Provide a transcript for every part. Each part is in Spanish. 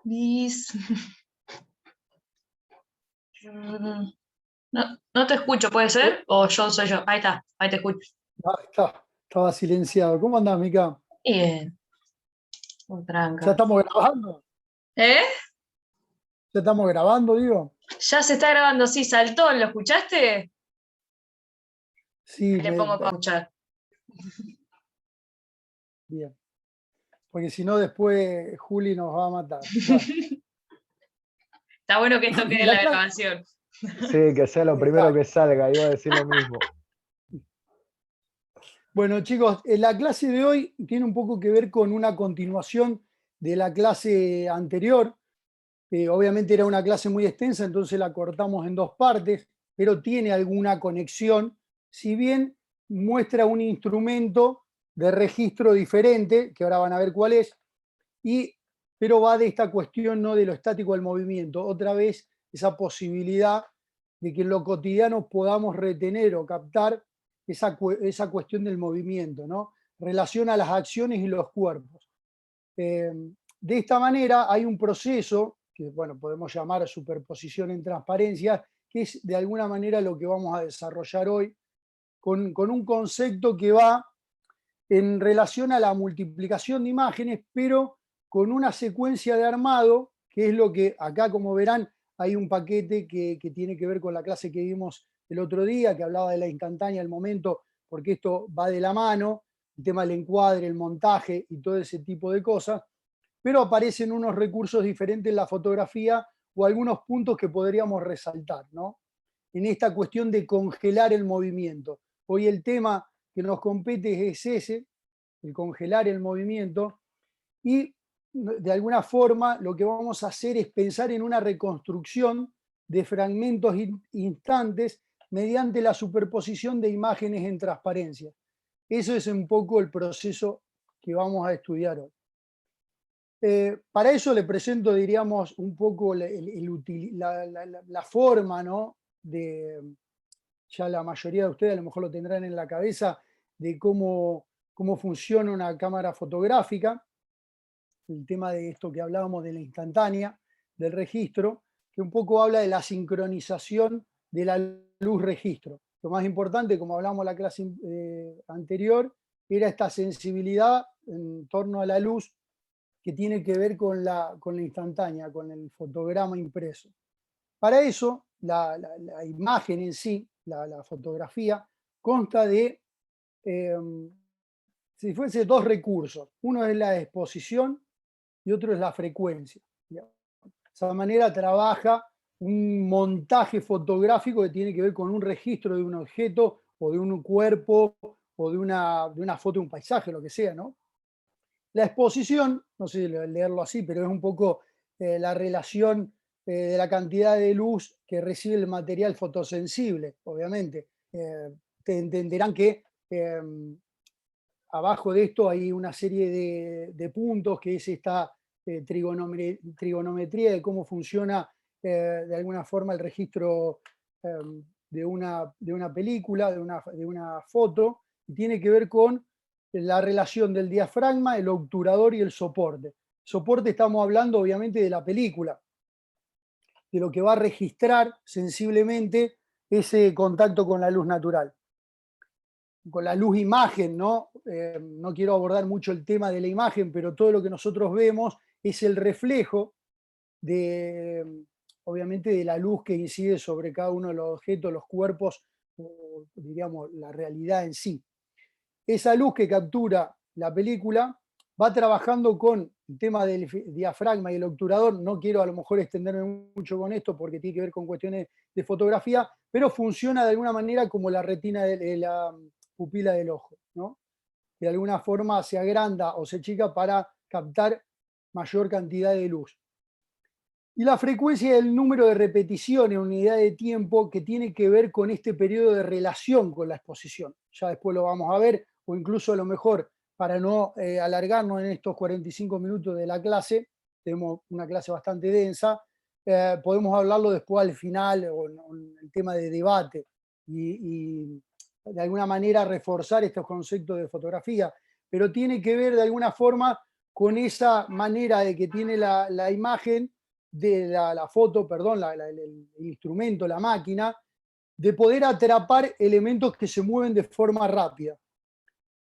Liz. No, no te escucho, ¿puede ser? ¿O yo soy yo? Ahí está, ahí te escucho. Estaba silenciado. ¿Cómo andás, Mica? Bien, muy ¿Ya tranca. estamos grabando? ¿Eh? ¿Ya estamos grabando, digo? Ya se está grabando, sí, saltó, ¿lo escuchaste? Sí, Ahí le pongo para escuchar. bien. Porque si no, después Juli nos va a matar. Bueno, Está bueno que esto quede en la la clase. grabación. Sí, que sea lo primero que salga, iba a decir lo mismo. Bueno, chicos, la clase de hoy tiene un poco que ver con una continuación de la clase anterior. Obviamente era una clase muy extensa, entonces la cortamos en dos partes, pero tiene alguna conexión, si bien muestra un instrumento de registro diferente, que ahora van a ver cuál es, pero va de esta cuestión no de lo estático al movimiento, otra vez esa posibilidad de que en lo cotidiano podamos retener o captar esa cuestión del movimiento, ¿no? Relaciona las acciones y los cuerpos. De esta manera hay un proceso que, bueno, podemos llamar superposición en transparencia, que es de alguna manera lo que vamos a desarrollar hoy, con un concepto que va en relación a la multiplicación de imágenes, pero con una secuencia de armado, que es lo que acá, como verán, hay un paquete que tiene que ver con la clase que vimos el otro día, que hablaba de la instantánea, el momento, porque esto va de la mano, el tema del encuadre, el montaje y todo ese tipo de cosas, pero aparecen unos recursos diferentes en la fotografía o algunos puntos que podríamos resaltar, ¿no? En esta cuestión de congelar el movimiento. Hoy el tema que nos compete es ese, el congelar el movimiento, y de alguna forma lo que vamos a hacer es pensar en una reconstrucción de fragmentos instantes mediante la superposición de imágenes en transparencia. Eso es un poco el proceso que vamos a estudiar hoy. Para eso le presento, diríamos, un poco la forma, ¿no? Ya la mayoría de ustedes a lo mejor lo tendrán en la cabeza, de cómo funciona una cámara fotográfica, el tema de esto que hablábamos de la instantánea, del registro, que un poco habla de la sincronización de la luz registro. Lo más importante, como hablamos en la clase anterior, era esta sensibilidad en torno a la luz que tiene que ver con la instantánea, con el fotograma impreso. Para eso, la imagen en sí, la fotografía, consta de, si fuese dos recursos. Uno es la exposición y otro es la frecuencia. De esa manera trabaja un montaje fotográfico que tiene que ver con un registro de un objeto o de un cuerpo o de una foto de un paisaje, lo que sea, ¿no? La exposición, no sé leerlo así, pero es un poco la relación de la cantidad de luz que recibe el material fotosensible, obviamente. Te entenderán que abajo de esto hay una serie de puntos, que es esta trigonometría de cómo funciona de alguna forma el registro de una película, de una foto, y tiene que ver con la relación del diafragma, el obturador y el soporte. Soporte, estamos hablando obviamente de la película, de lo que va a registrar sensiblemente ese contacto con la luz natural. Con la luz imagen, ¿no? No quiero abordar mucho el tema de la imagen, pero todo lo que nosotros vemos es el reflejo obviamente, de la luz que incide sobre cada uno de los objetos, los cuerpos, o diríamos la realidad en sí. Esa luz que captura la película va trabajando con el tema del diafragma y el obturador. No quiero a lo mejor extenderme mucho con esto porque tiene que ver con cuestiones de fotografía, pero funciona de alguna manera como la retina de la pupila del ojo, ¿no? De alguna forma se agranda o se achica para captar mayor cantidad de luz. Y la frecuencia es el número de repeticiones, unidad de tiempo, que tiene que ver con este periodo de relación con la exposición. Ya después lo vamos a ver, o incluso a lo mejor, para no alargarnos en estos 45 minutos de la clase, tenemos una clase bastante densa, podemos hablarlo después al final, o en el tema de debate, y de alguna manera reforzar estos conceptos de fotografía, pero tiene que ver de alguna forma con esa manera de que tiene la imagen, de la foto, perdón, el instrumento, la máquina, de poder atrapar elementos que se mueven de forma rápida.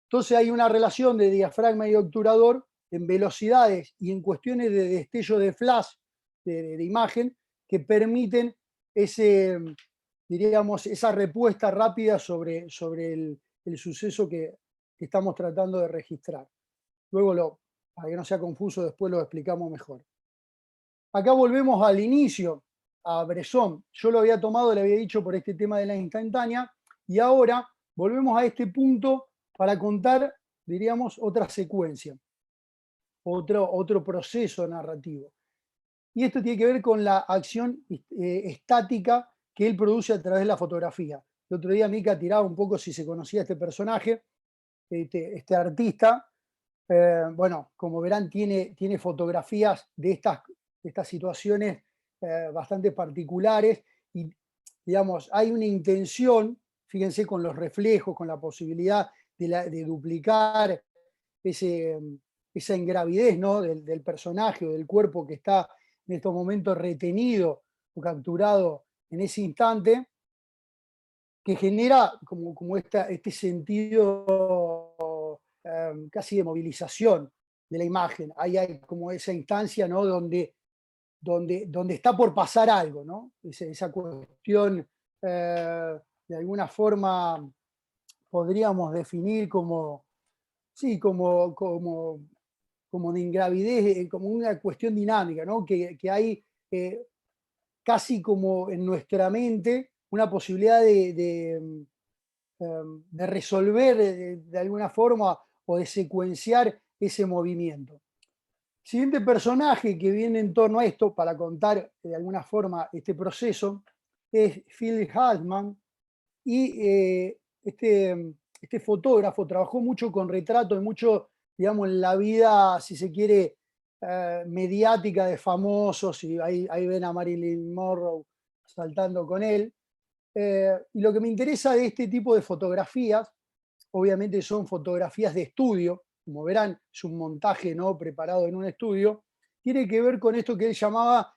Entonces hay una relación de diafragma y obturador en velocidades y en cuestiones de destello de flash, de imagen, que permiten diríamos, esa respuesta rápida sobre el suceso que estamos tratando de registrar. Luego, para que no sea confuso, después lo explicamos mejor. Acá volvemos al inicio, a Bresson. Yo lo había tomado, le había dicho por este tema de la instantánea, y ahora volvemos a este punto para contar, diríamos, otra secuencia, otro proceso narrativo. Y esto tiene que ver con la acción estática que él produce a través de la fotografía. El otro día Mica tiraba un poco si se conocía este personaje, este artista. Bueno, como verán, tiene fotografías de estas situaciones bastante particulares y, digamos, hay una intención, fíjense, con los reflejos, con la posibilidad de duplicar esa ingravidez, ¿no? del personaje o del cuerpo que está en estos momentos retenido o capturado en ese instante, que genera como este sentido casi de movilización de la imagen. Ahí hay como esa instancia, ¿no? donde está por pasar algo, ¿no? Esa cuestión, de alguna forma, podríamos definir como, sí, como de ingravidez, como una cuestión dinámica, ¿no? Que hay casi como en nuestra mente una posibilidad de resolver de alguna forma o de secuenciar ese movimiento. El siguiente personaje que viene en torno a esto, para contar de alguna forma este proceso, es Phil Halsman, y este fotógrafo trabajó mucho con retratos y mucho, digamos, en la vida, si se quiere, mediática de famosos, y ahí ven a Marilyn Monroe saltando con él. Y lo que me interesa de este tipo de fotografías, obviamente son fotografías de estudio, como verán, es un montaje, ¿no? preparado en un estudio, tiene que ver con esto que él llamaba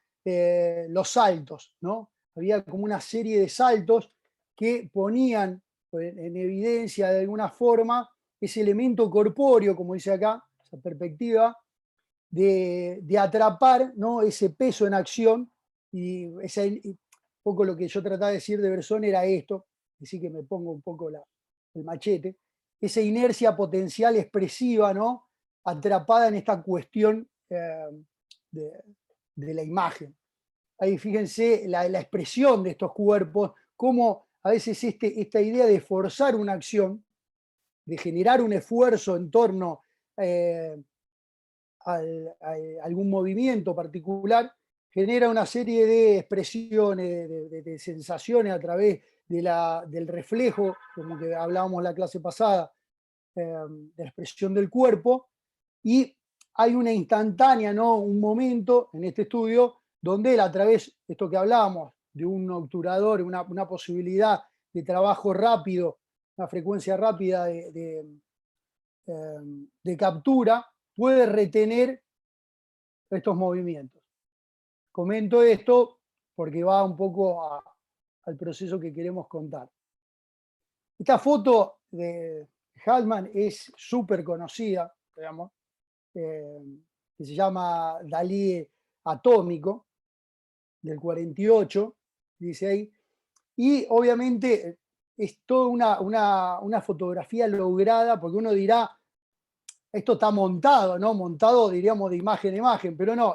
los saltos, ¿no? Había como una serie de saltos que ponían en evidencia de alguna forma ese elemento corpóreo, como dice acá, esa perspectiva, de atrapar, ¿no? ese peso en acción, y un poco lo que yo trataba de decir de Bresson era esto, así que me pongo un poco el machete, esa inercia potencial expresiva, ¿no? atrapada en esta cuestión de la imagen. Ahí fíjense la expresión de estos cuerpos, cómo a veces esta idea de forzar una acción, de generar un esfuerzo en torno a algún movimiento particular, genera una serie de expresiones, de sensaciones a través del reflejo, como que hablábamos la clase pasada, de la expresión del cuerpo, y hay una instantánea, ¿no? un momento en este estudio donde él, a través de esto que hablábamos, de un obturador, una posibilidad de trabajo rápido, una frecuencia rápida de captura, puede retener estos movimientos. Comento esto porque va un poco al proceso que queremos contar. Esta foto de Halsman es súper conocida, digamos, que se llama Dalí Atómico, del 48, dice ahí, y obviamente es toda una fotografía lograda, porque uno dirá, esto está montado, ¿no? Montado, diríamos, de imagen a imagen, pero no,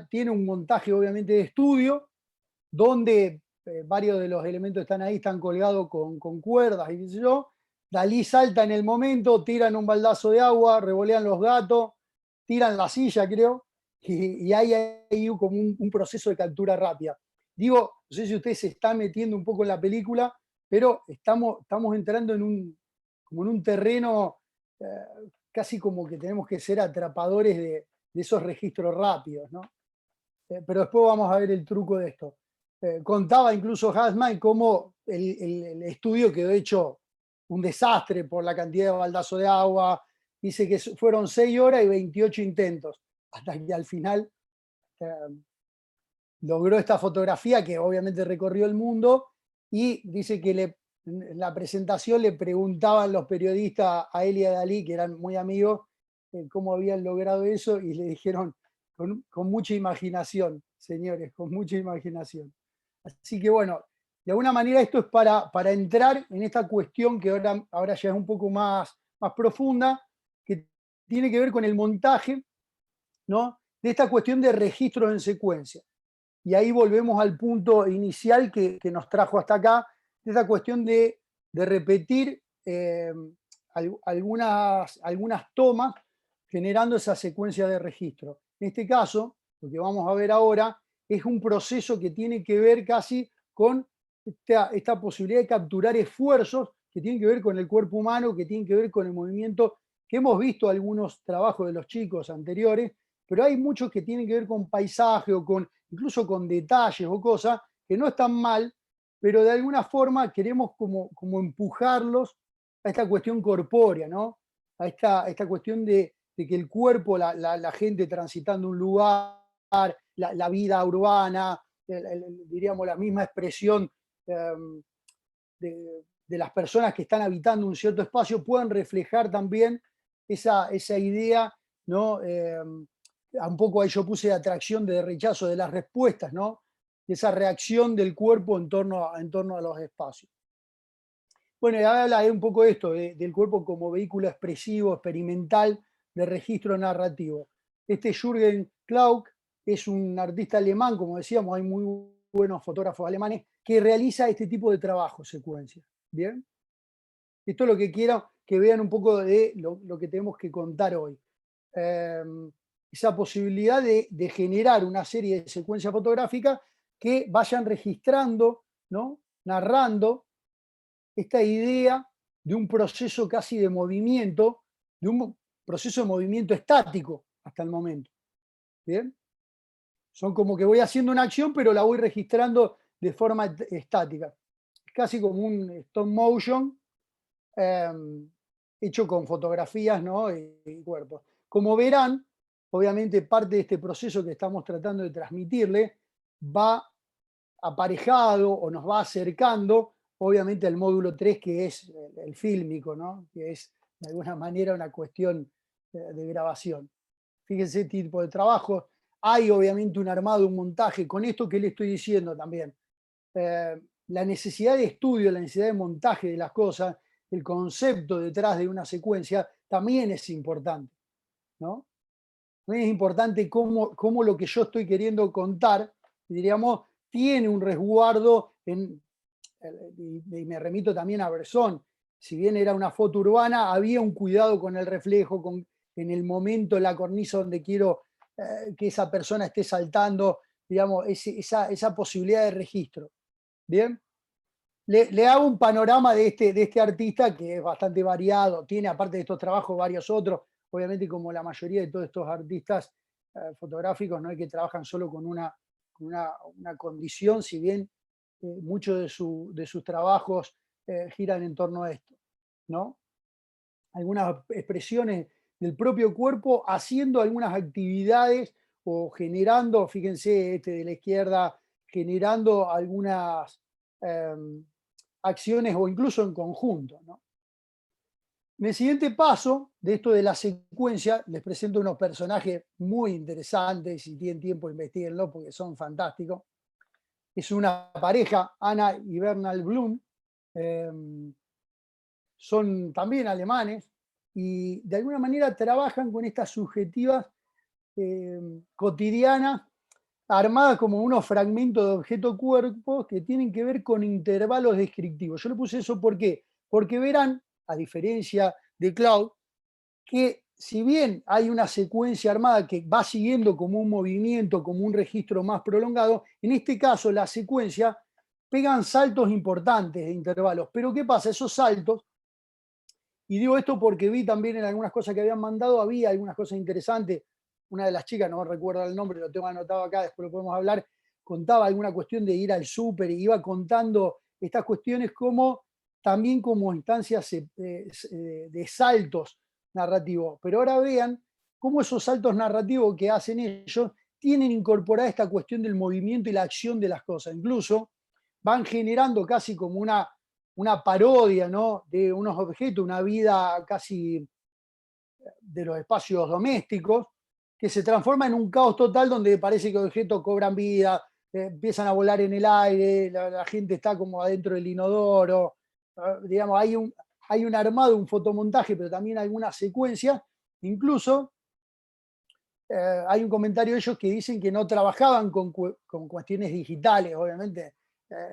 tiene un montaje obviamente de estudio, donde varios de los elementos que están ahí están colgados con cuerdas y qué sé yo. Dalí salta en el momento, tiran un baldazo de agua, revolean los gatos, tiran la silla, creo, y hay como un proceso de captura rápida. Digo, no sé si usted se está metiendo un poco en la película, pero estamos entrando como en un terreno casi como que tenemos que ser atrapadores de esos registros rápidos, ¿no? Pero después vamos a ver el truco de esto. Contaba incluso Halsman cómo el estudio quedó hecho un desastre por la cantidad de baldazo de agua, dice que fueron 6 horas y 28 intentos, hasta que al final logró esta fotografía que obviamente recorrió el mundo, y dice que en la presentación le preguntaban los periodistas a él y a Dalí, que eran muy amigos, cómo habían logrado eso, y le dijeron con mucha imaginación, señores, con mucha imaginación. Así que bueno, de alguna manera esto es para entrar en esta cuestión que ahora ya es un poco más profunda, que tiene que ver con el montaje, ¿no?, de esta cuestión de registros en secuencia. Y ahí volvemos al punto inicial que nos trajo hasta acá, de esta cuestión de repetir algunas tomas generando esa secuencia de registro. En este caso, lo que vamos a ver ahora es un proceso que tiene que ver casi con esta posibilidad de capturar esfuerzos que tienen que ver con el cuerpo humano, que tienen que ver con el movimiento, que hemos visto algunos trabajos de los chicos anteriores, pero hay muchos que tienen que ver con paisaje o incluso con detalles o cosas que no están mal, pero de alguna forma queremos como empujarlos a esta cuestión corpórea, ¿no? A esta cuestión de que el cuerpo, la gente transitando un lugar, la vida urbana, diríamos la misma expresión de las personas que están habitando un cierto espacio, puedan reflejar también esa idea, ¿no? Un poco ahí yo puse de atracción, de rechazo, de las respuestas, ¿no? Esa reacción del cuerpo en torno a los espacios. Bueno, y habla un poco de esto, del cuerpo como vehículo expresivo, experimental, de registro narrativo. Jürgen Klauk es un artista alemán, como decíamos, hay muy buenos fotógrafos alemanes, que realiza este tipo de trabajo, secuencia. ¿Bien? Esto es lo que quiero que vean un poco de lo que tenemos que contar hoy. Esa posibilidad de generar una serie de secuencias fotográficas que vayan registrando, ¿no?, narrando esta idea de un proceso casi de movimiento, de un proceso de movimiento estático hasta el momento. ¿Bien? Son como que voy haciendo una acción, pero la voy registrando de forma estática. Es casi como un stop motion hecho con fotografías, ¿no?, y cuerpos. Como verán, obviamente parte de este proceso que estamos tratando de transmitirle va aparejado o nos va acercando, obviamente, al módulo 3, que es el fílmico, ¿no?, que es de alguna manera una cuestión de grabación. Fíjense este tipo de trabajo. Hay obviamente un armado, un montaje. Con esto que le estoy diciendo también, la necesidad de estudio, la necesidad de montaje de las cosas, el concepto detrás de una secuencia también es importante, ¿no? También es importante cómo lo que yo estoy queriendo contar, diríamos, tiene un resguardo y me remito también a Bresson. Si bien era una foto urbana, había un cuidado con el reflejo, en el momento, en la cornisa donde quiero que esa persona esté saltando, digamos, esa posibilidad de registro. ¿Bien? Le hago un panorama de este artista que es bastante variado, tiene aparte de estos trabajos varios otros, obviamente como la mayoría de todos estos artistas fotográficos, no es que trabajan solo con una condición, si bien muchos de sus trabajos giran en torno a esto, ¿no? Algunas expresiones del propio cuerpo haciendo algunas actividades o generando, fíjense de la izquierda, generando algunas acciones o incluso en conjunto, ¿no? En el siguiente paso de esto de la secuencia, les presento unos personajes muy interesantes, si tienen tiempo investiguenlo porque son fantásticos. Es una pareja, Anna y Bernal Blum, son también alemanes y de alguna manera trabajan con estas subjetivas cotidianas armadas como unos fragmentos de objeto-cuerpo que tienen que ver con intervalos descriptivos. Yo le puse eso ¿por qué? Porque verán, a diferencia de Klauk, que si bien hay una secuencia armada que va siguiendo como un movimiento, como un registro más prolongado, en este caso la secuencia pegan saltos importantes de intervalos. Pero ¿qué pasa? Esos saltos, y digo esto porque vi también en algunas cosas que habían mandado, había algunas cosas interesantes. Una de las chicas, no recuerdo el nombre, lo tengo anotado acá, después lo podemos hablar, contaba alguna cuestión de ir al súper y iba contando estas cuestiones también como instancias de saltos narrativos. Pero ahora vean cómo esos saltos narrativos que hacen ellos tienen incorporada esta cuestión del movimiento y la acción de las cosas. Incluso van generando casi como una parodia, ¿no?, de unos objetos, una vida casi de los espacios domésticos, que se transforma en un caos total donde parece que los objetos cobran vida, empiezan a volar en el aire, la gente está como adentro del inodoro, digamos, hay un armado, un fotomontaje, pero también alguna secuencia. Incluso hay un comentario de ellos que dicen que no trabajaban con cuestiones digitales, obviamente,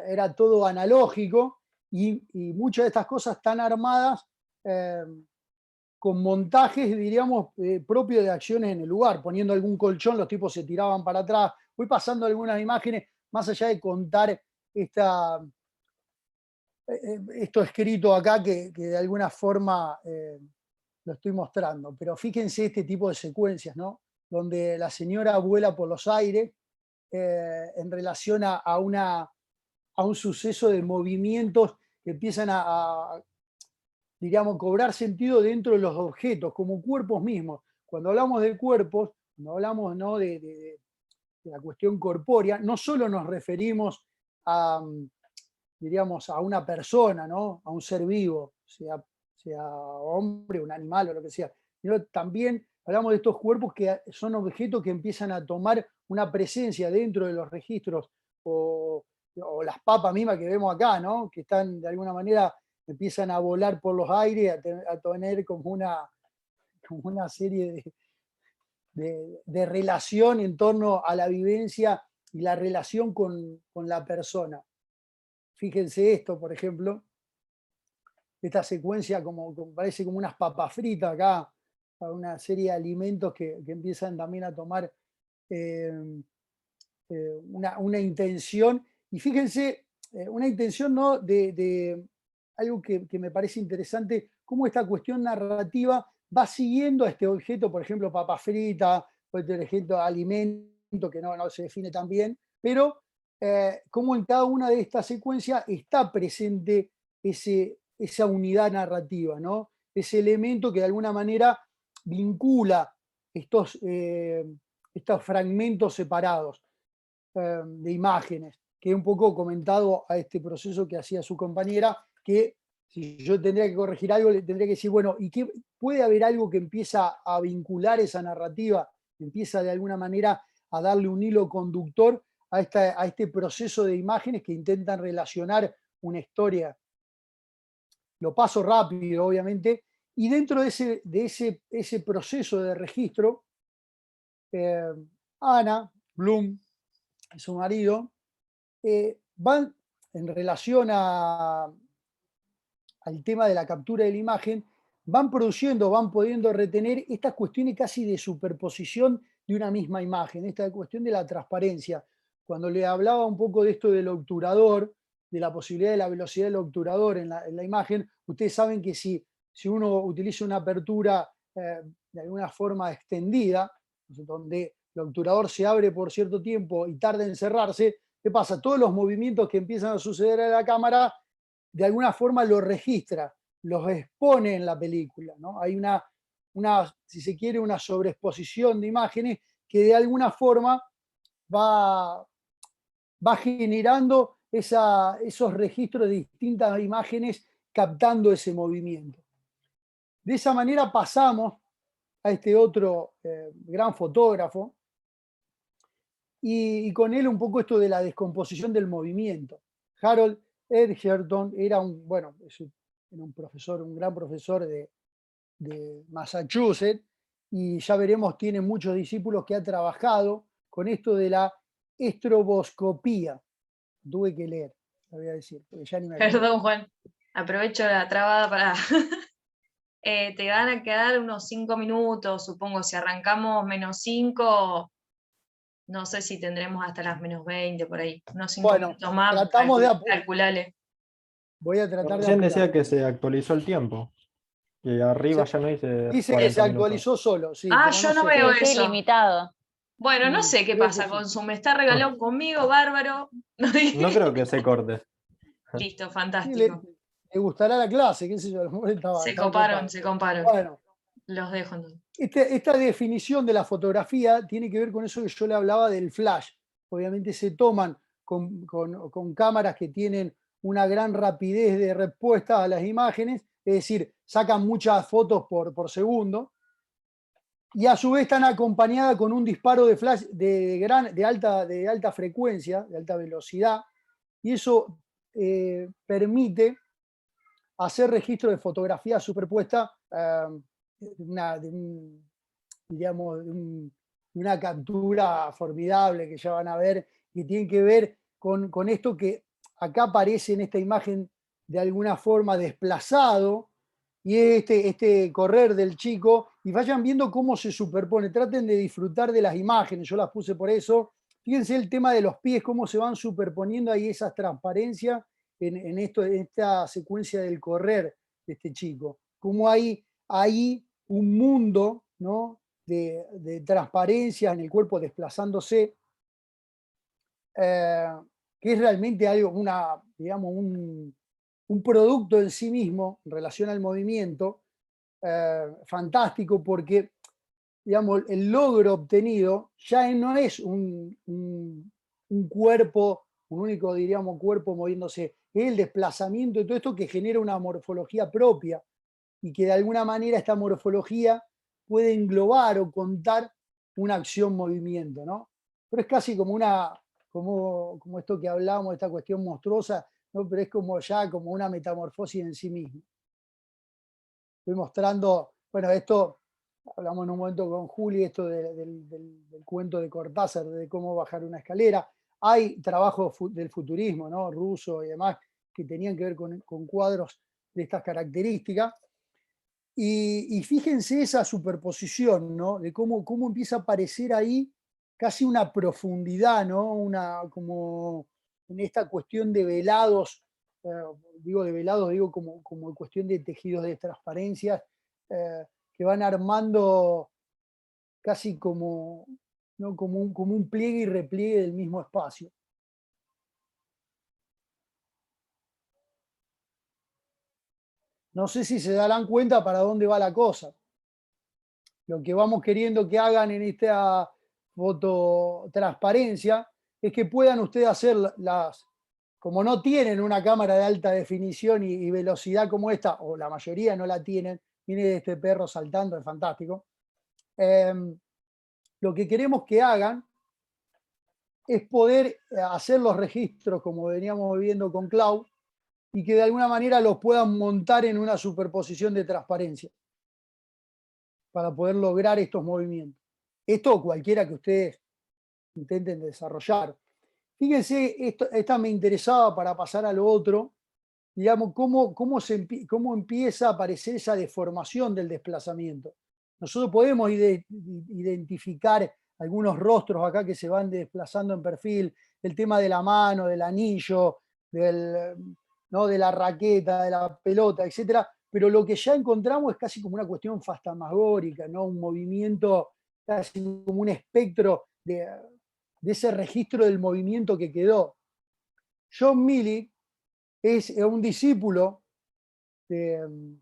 era todo analógico, y muchas de estas cosas están armadas con montajes, diríamos, propios de acciones en el lugar, poniendo algún colchón, los tipos se tiraban para atrás. Voy pasando algunas imágenes, más allá de contar esto escrito acá, que de alguna forma lo estoy mostrando. Pero fíjense este tipo de secuencias, ¿no?, donde la señora vuela por los aires en relación a un suceso de movimientos que empiezan diríamos, cobrar sentido dentro de los objetos, como cuerpos mismos. Cuando hablamos de cuerpos, cuando hablamos, ¿no?, de la cuestión corpórea, no solo nos referimos diríamos, a una persona, ¿no?, a un ser vivo, sea hombre, un animal o lo que sea, sino también hablamos de estos cuerpos que son objetos que empiezan a tomar una presencia dentro de los registros, o las papas mismas que vemos acá, ¿no?, que están de alguna manera, empiezan a volar por los aires, a tener como una serie de relación en torno a la vivencia y la relación con la persona. Fíjense esto, por ejemplo, esta secuencia parece como unas papas fritas acá, una serie de alimentos que empiezan también a tomar una intención. Y fíjense, una intención, ¿no?, de algo que me parece interesante, cómo esta cuestión narrativa va siguiendo a este objeto, por ejemplo, papa frita, o este objeto alimento que no se define tan bien, pero cómo en cada una de estas secuencias está presente esa unidad narrativa, ¿no?, ese elemento que de alguna manera vincula estos fragmentos separados de imágenes, que he un poco comentado a este proceso que hacía su compañera, que si yo tendría que corregir algo, le tendría que decir, bueno, ¿y qué puede haber algo que empieza a vincular esa narrativa, empieza de alguna manera a darle un hilo conductor a este proceso de imágenes que intentan relacionar una historia? Lo paso rápido, obviamente, y dentro de ese proceso de registro, Ana Bloom y su marido van en relación al tema de la captura de la imagen, van produciendo, van pudiendo retener estas cuestiones casi de superposición de una misma imagen, esta cuestión de la transparencia. Cuando le hablaba un poco de esto del obturador, de la posibilidad de la velocidad del obturador en la imagen, ustedes saben que si uno utiliza una apertura de alguna forma extendida, donde el obturador se abre por cierto tiempo y tarda en cerrarse, ¿qué pasa? Todos los movimientos que empiezan a suceder en la cámara, de alguna forma los registra, los expone en la película, ¿no? Hay si se quiere, una sobreexposición de imágenes que de alguna forma va generando esos registros de distintas imágenes captando ese movimiento. De esa manera pasamos a este otro gran fotógrafo, y con él un poco esto de la descomposición del movimiento. Harold Edgerton era un profesor, un gran profesor de Massachusetts, y ya veremos, tiene muchos discípulos que ha trabajado con esto de la estroboscopía. Tuve que leer, lo voy a decir, porque ya ni me acuerdo. Perdón, Juan. Aprovecho la trabada para... te van a quedar unos 5 minutos, supongo. Si arrancamos -5, no sé si tendremos hasta las -20 por ahí. Unos 5 minutos más. Tratamos de calculale. Voy a tratar de Recién apurar. decía que se actualizó el tiempo. Y arriba ya no dice. Dice que se actualizó solo, sí. Yo no veo Sí, eso. limitado. Bueno, no sé qué pasa con Zoom. Está regalado conmigo, bárbaro. No creo que se corte. Listo, Sí, fantástico. le gustará la clase, qué sé yo. Se comparon. Bueno, Los dejo entonces. Esta definición de la fotografía tiene que ver con eso que yo le hablaba del flash. Obviamente se toman con cámaras que tienen una gran rapidez de respuesta a las imágenes, es decir, sacan muchas fotos por segundo, y a su vez están acompañadas con un disparo de flash de alta frecuencia, de alta velocidad, y eso permite hacer registro de fotografía superpuesta, digamos, una captura formidable que ya van a ver, que tiene que ver con esto que acá aparece en esta imagen de alguna forma desplazado, y es este correr del chico, y vayan viendo cómo se superpone, traten de disfrutar de las imágenes, yo las puse por eso. Fíjense el tema de los pies, cómo se van superponiendo ahí esas transparencias en esta secuencia del correr de este chico. Cómo hay ahí un mundo, ¿no?, de transparencia en el cuerpo desplazándose, que es realmente algo, digamos, un producto en sí mismo en relación al movimiento, fantástico, porque digamos, el logro obtenido ya no es un cuerpo, un único, diríamos, cuerpo moviéndose, es el desplazamiento de todo esto que genera una morfología propia y que de alguna manera esta morfología puede englobar o contar una acción-movimiento, ¿no? Pero es casi como como esto que hablamos, esta cuestión monstruosa, ¿no? Pero es como ya como una metamorfosis en sí misma. Estoy mostrando, bueno, esto hablamos en un momento con Juli, esto del cuento de Cortázar, de cómo bajar una escalera. Hay trabajos del futurismo, ¿no?, ruso y demás, que tenían que ver con cuadros de estas características. Y fíjense esa superposición, ¿no?, de cómo empieza a aparecer ahí casi una profundidad, ¿no?, como en esta cuestión de velados, digo como cuestión de tejidos de transparencias, que van armando casi como, ¿no?, como un pliegue y repliegue del mismo espacio. No sé si se darán cuenta para dónde va la cosa. Lo que vamos queriendo que hagan en esta fototransparencia es que puedan ustedes hacer como no tienen una cámara de alta definición y velocidad como esta, o la mayoría no la tienen, viene este perro saltando, es fantástico. Lo que queremos que hagan es poder hacer los registros como veníamos viendo con Clau y que de alguna manera los puedan montar en una superposición de transparencia para poder lograr estos movimientos. Esto o cualquiera que ustedes intenten desarrollar. Fíjense, esta me interesaba para pasar a lo otro, digamos, cómo empieza a aparecer esa deformación del desplazamiento. Nosotros podemos identificar algunos rostros acá que se van desplazando en perfil, el tema de la mano, del anillo, ¿no?, de la raqueta, de la pelota, etcétera, pero lo que ya encontramos es casi como una cuestión fantasmagórica, ¿no?, un movimiento casi como un espectro de ese registro del movimiento que quedó. John Milley es un discípulo del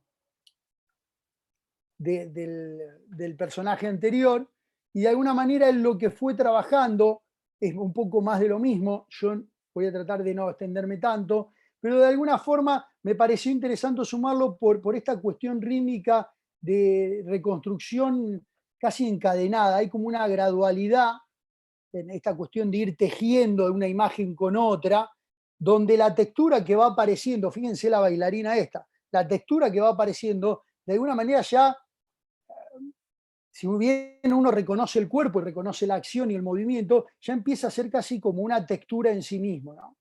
personaje anterior, y de alguna manera él lo que fue trabajando es un poco más de lo mismo. Yo voy a tratar de no extenderme tanto, pero de alguna forma me pareció interesante sumarlo por esta cuestión rítmica de reconstrucción casi encadenada. Hay como una gradualidad en esta cuestión de ir tejiendo una imagen con otra, donde la textura que va apareciendo, fíjense la bailarina esta, la textura que va apareciendo, de alguna manera ya, si bien uno reconoce el cuerpo y reconoce la acción y el movimiento, ya empieza a ser casi como una textura en sí mismo, ¿no?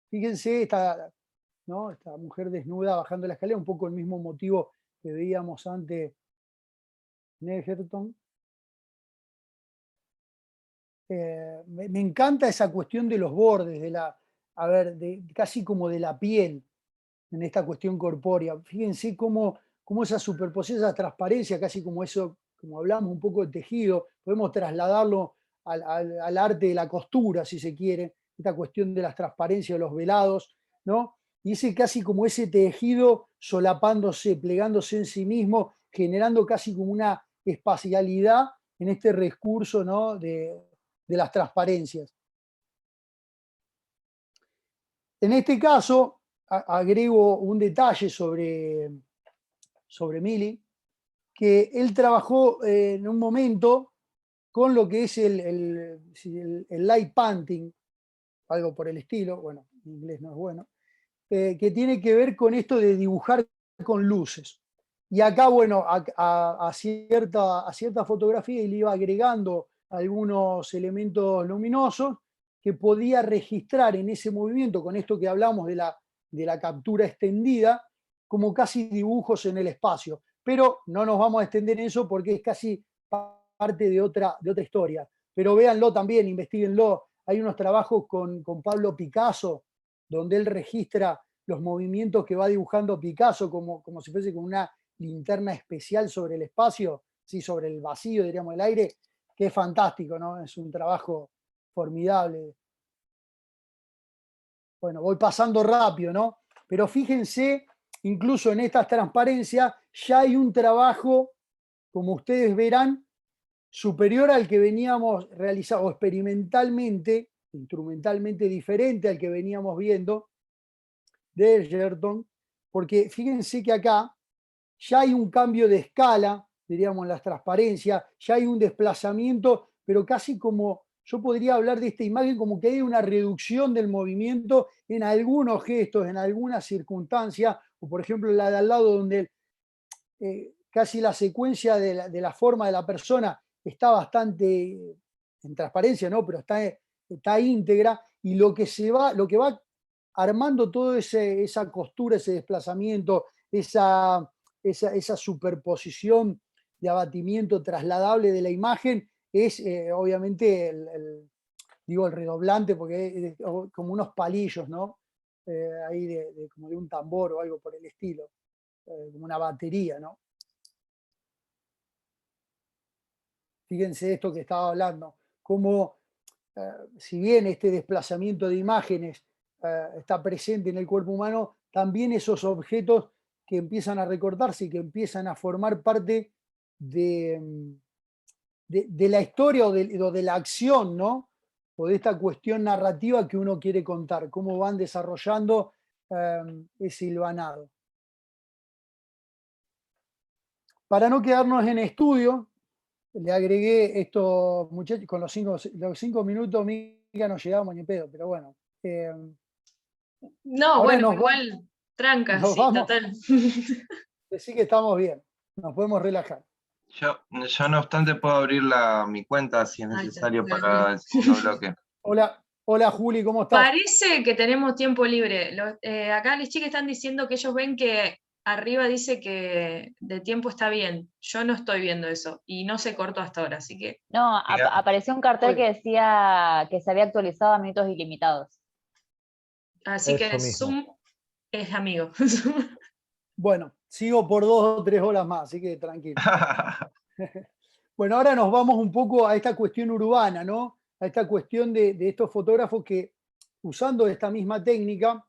Fíjense ¿no?, esta mujer desnuda bajando la escalera, un poco el mismo motivo que veíamos antes en Egerton. Me encanta esa cuestión de los bordes, casi como de la piel en esta cuestión corpórea. Fíjense cómo esa superposición, esa transparencia, casi como eso, como hablamos un poco de tejido, podemos trasladarlo al arte de la costura, si se quiere, esta cuestión de las transparencias de los velados, ¿no? Y ese casi como ese tejido solapándose, plegándose en sí mismo generando casi como una espacialidad en este recurso, ¿no?, de las transparencias. En este caso, agrego un detalle sobre Mili, que él trabajó en un momento con lo que es el light painting, algo por el estilo, bueno, en inglés no es bueno, que tiene que ver con esto de dibujar con luces. Y acá, bueno, a cierta fotografía él iba agregando algunos elementos luminosos que podía registrar en ese movimiento, con esto que hablamos de la captura extendida, como casi dibujos en el espacio. Pero no nos vamos a extender en eso porque es casi parte de otra historia. Pero véanlo también, investiguenlo. Hay unos trabajos con Pablo Picasso, donde él registra los movimientos que va dibujando Picasso como si fuese con una linterna especial sobre el espacio, ¿sí?, sobre el vacío, diríamos, el aire, que es fantástico, ¿no? Es un trabajo formidable. Bueno, voy pasando rápido, ¿no? Pero fíjense, incluso en estas transparencias ya hay un trabajo, como ustedes verán, superior al que veníamos realizando, o experimentalmente, instrumentalmente diferente al que veníamos viendo de Egerton, porque fíjense que acá ya hay un cambio de escala, diríamos, en las transparencias, ya hay un desplazamiento, pero casi como, yo podría hablar de esta imagen como que hay una reducción del movimiento en algunos gestos, en algunas circunstancias, o por ejemplo la de al lado donde casi la secuencia de la forma de la persona está bastante en transparencia, ¿no?, pero está íntegra, y lo que va armando toda esa costura, ese desplazamiento, esa superposición de abatimiento trasladable de la imagen es obviamente digo el redoblante, porque es como unos palillos, ¿no? Ahí como de un tambor o algo por el estilo, como una batería, ¿no? Fíjense esto que estaba hablando, como si bien este desplazamiento de imágenes está presente en el cuerpo humano, también esos objetos que empiezan a recortarse y que empiezan a formar parte de la historia o de la acción, ¿no?, o de esta cuestión narrativa que uno quiere contar, cómo van desarrollando ese hilvanado. Para no quedarnos en estudio, le agregué estos muchachos, con los 5 minutos, Mica, no llegamos ni pedo, pero bueno. No, ahora bueno, igual, tranca, nos sí, vamos. total. Decir que estamos bien, nos podemos relajar. Yo no obstante puedo abrir mi cuenta si es necesario Dale. para el segundo bloque. Hola Juli, ¿cómo estás? Parece que tenemos tiempo libre. Acá los chicos están diciendo que ellos ven que arriba dice que de tiempo está bien. Yo no estoy viendo eso y no se cortó hasta ahora, así que... No, apareció un cartel que decía que se había actualizado a minutos ilimitados. Así que Eso mismo. Zoom es amigo. Bueno, sigo por 2 o 3 horas más, así que tranquilo. Bueno, ahora nos vamos un poco a esta cuestión urbana, ¿no? A esta cuestión de estos fotógrafos que, usando esta misma técnica,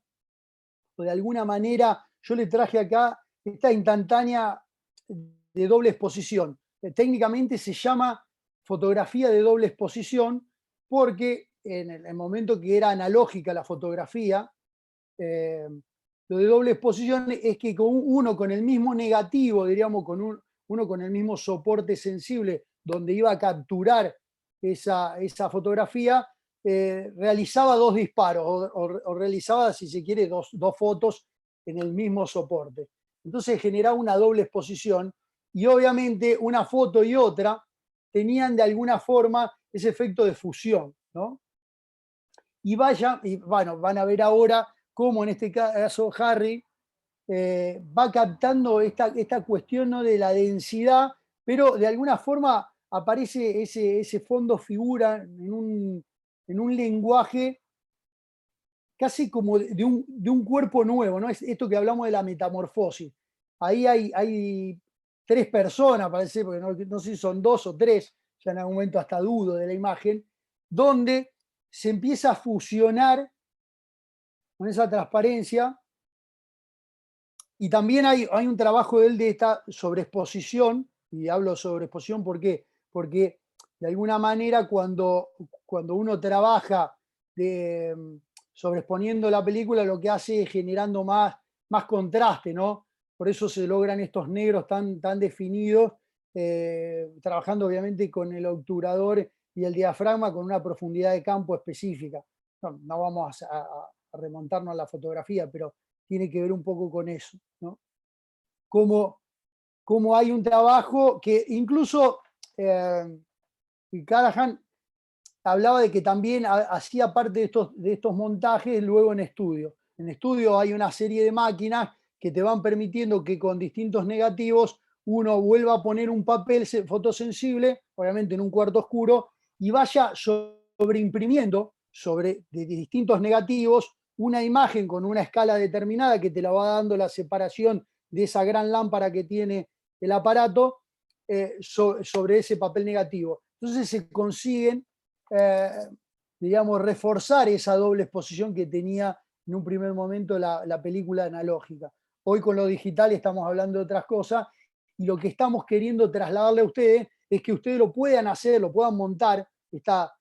o de alguna manera, yo le traje acá esta instantánea de doble exposición. Técnicamente se llama fotografía de doble exposición porque en el momento que era analógica la fotografía, lo de doble exposición es que uno con el mismo negativo, diríamos, uno con el mismo soporte sensible donde iba a capturar esa fotografía, realizaba 2 disparos o realizaba, si se quiere, dos fotos en el mismo soporte. Entonces generaba una doble exposición y obviamente una foto y otra tenían de alguna forma ese efecto de fusión, ¿no? Y bueno, van a ver ahora cómo en este caso Harry va captando esta cuestión, ¿no?, de la densidad, pero de alguna forma aparece ese fondo figura en un lenguaje casi como de un cuerpo nuevo, ¿no? Es esto que hablamos de la metamorfosis. Ahí hay 3 personas, parece, porque no sé si son 2 o 3, ya en algún momento hasta dudo de la imagen, donde se empieza a fusionar con esa transparencia Y también hay un trabajo de él de esta sobreexposición, y hablo sobreexposición ¿por qué? Porque de alguna manera cuando uno trabaja sobreexponiendo la película, lo que hace es generando más contraste, ¿no? Por eso se logran estos negros tan definidos, trabajando obviamente con el obturador y el diafragma con una profundidad de campo específica. No vamos a remontarnos a la fotografía, pero tiene que ver un poco con eso, ¿no? Como hay un trabajo que incluso Callahan hablaba de que también hacía parte de estos montajes luego en estudio. En estudio hay una serie de máquinas que te van permitiendo que con distintos negativos uno vuelva a poner un papel fotosensible, obviamente en un cuarto oscuro, y vaya sobreimprimiendo de distintos negativos una imagen con una escala determinada que te la va dando la separación de esa gran lámpara que tiene el aparato sobre ese papel negativo. Entonces se consiguen, digamos, reforzar esa doble exposición que tenía en un primer momento la película analógica. Hoy con lo digital estamos hablando de otras cosas y lo que estamos queriendo trasladarle a ustedes es que ustedes lo puedan hacer, lo puedan montar, esta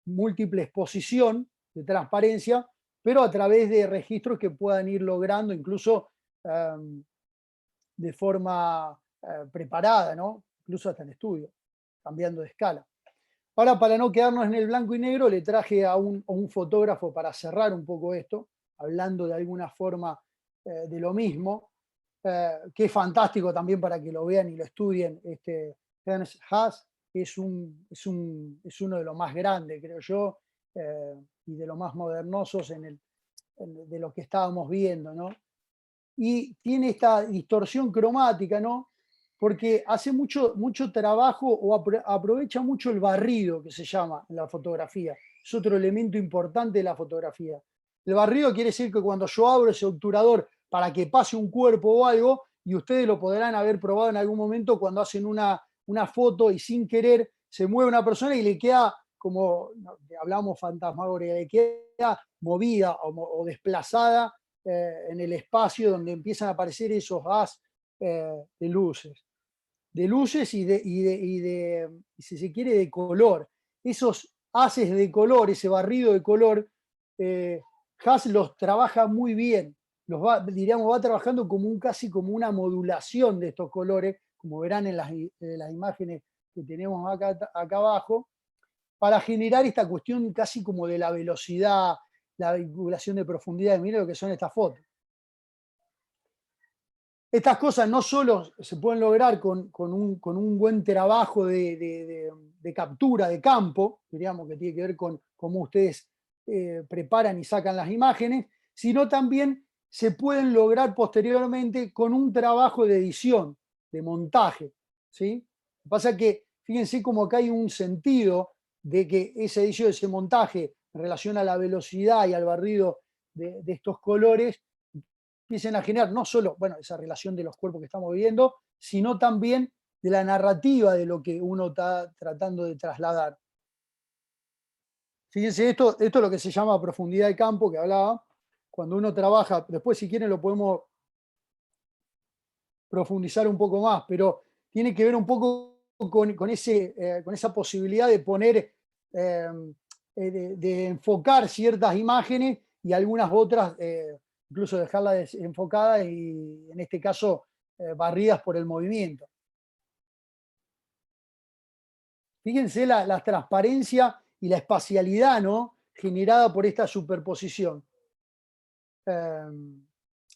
múltiple exposición de transparencia, pero a través de registros que puedan ir logrando incluso de forma preparada, ¿no? Incluso hasta en estudio, cambiando de escala. Ahora, para no quedarnos en el blanco y negro, le traje a un fotógrafo para cerrar un poco esto, hablando de alguna forma de lo mismo, que es fantástico también para que lo vean y lo estudien. Ernst Haas es uno de los más grandes, creo yo, y de los más modernosos de lo que estábamos viendo, ¿no? Y tiene esta distorsión cromática, ¿no? Porque hace mucho trabajo o aprovecha mucho el barrido, que se llama en la fotografía. Es otro elemento importante de la fotografía. El barrido quiere decir que cuando yo abro ese obturador para que pase un cuerpo o algo, y ustedes lo podrán haber probado en algún momento cuando hacen una foto y sin querer se mueve una persona y le queda, como hablamos fantasmagoria, le queda movida o desplazada en el espacio donde empiezan a aparecer esos haz de luces. De luces y si se quiere, de color. Esos haces de color, ese barrido de color, Haas los trabaja muy bien. Va trabajando casi como una modulación de estos colores, como verán en las imágenes que tenemos acá abajo, para generar esta cuestión casi como de la velocidad, la vinculación de profundidad. Miren lo que son estas fotos. Estas cosas no solo se pueden lograr con un buen trabajo de captura de campo, diríamos que tiene que ver con cómo ustedes preparan y sacan las imágenes, sino también se pueden lograr posteriormente con un trabajo de edición, de montaje, ¿sí? Lo que pasa es que, fíjense cómo acá hay un sentido de que esa edición, ese montaje, en relación a la velocidad y al barrido de estos colores, empiecen a generar no solo, bueno, esa relación de los cuerpos que estamos viviendo, sino también de la narrativa de lo que uno está tratando de trasladar. Fíjense, esto es lo que se llama profundidad de campo, que hablaba. Cuando uno trabaja, después si quieren lo podemos profundizar un poco más, pero tiene que ver un poco con esa posibilidad de poner, de enfocar ciertas imágenes y algunas otras, incluso dejarlas desenfocadas y en este caso barridas por el movimiento. Fíjense la transparencia y la espacialidad, ¿no?, generada por esta superposición.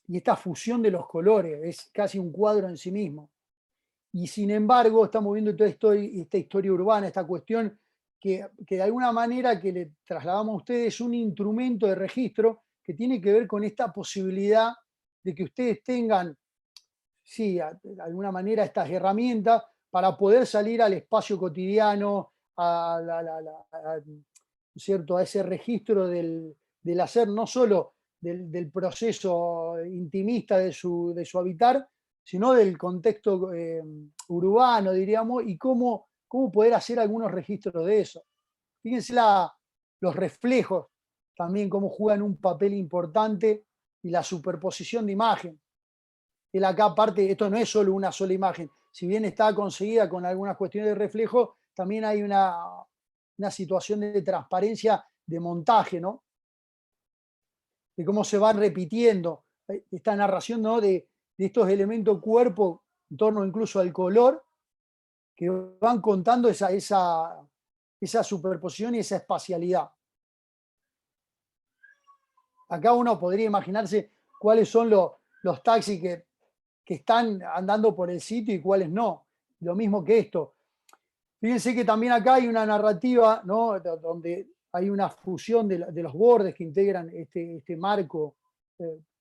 Y esta fusión de los colores, es casi un cuadro en sí mismo. Y sin embargo, estamos viendo toda esta historia urbana, esta cuestión que de alguna manera que le trasladamos a ustedes es un instrumento de registro que tiene que ver con esta posibilidad de que ustedes tengan, sí, de alguna manera estas herramientas para poder salir al espacio cotidiano, ¿cierto?, a ese registro del hacer, no solo del proceso intimista de su habitar, sino del contexto urbano, diríamos, y cómo poder hacer algunos registros de eso. Fíjense los reflejos también, cómo juegan un papel importante, y la superposición de imagen. él acá aparte, esto no es solo una sola imagen, si bien está conseguida con algunas cuestiones de reflejo, también hay una situación de transparencia de montaje, ¿no? De cómo se van repitiendo esta narración, ¿no? de estos elementos cuerpo en torno incluso al color, que van contando esa superposición y esa espacialidad. Acá uno podría imaginarse cuáles son los taxis que están andando por el sitio y cuáles no. Lo mismo que esto. Fíjense que también acá hay una narrativa, ¿no? Donde hay una fusión de los bordes que integran este marco,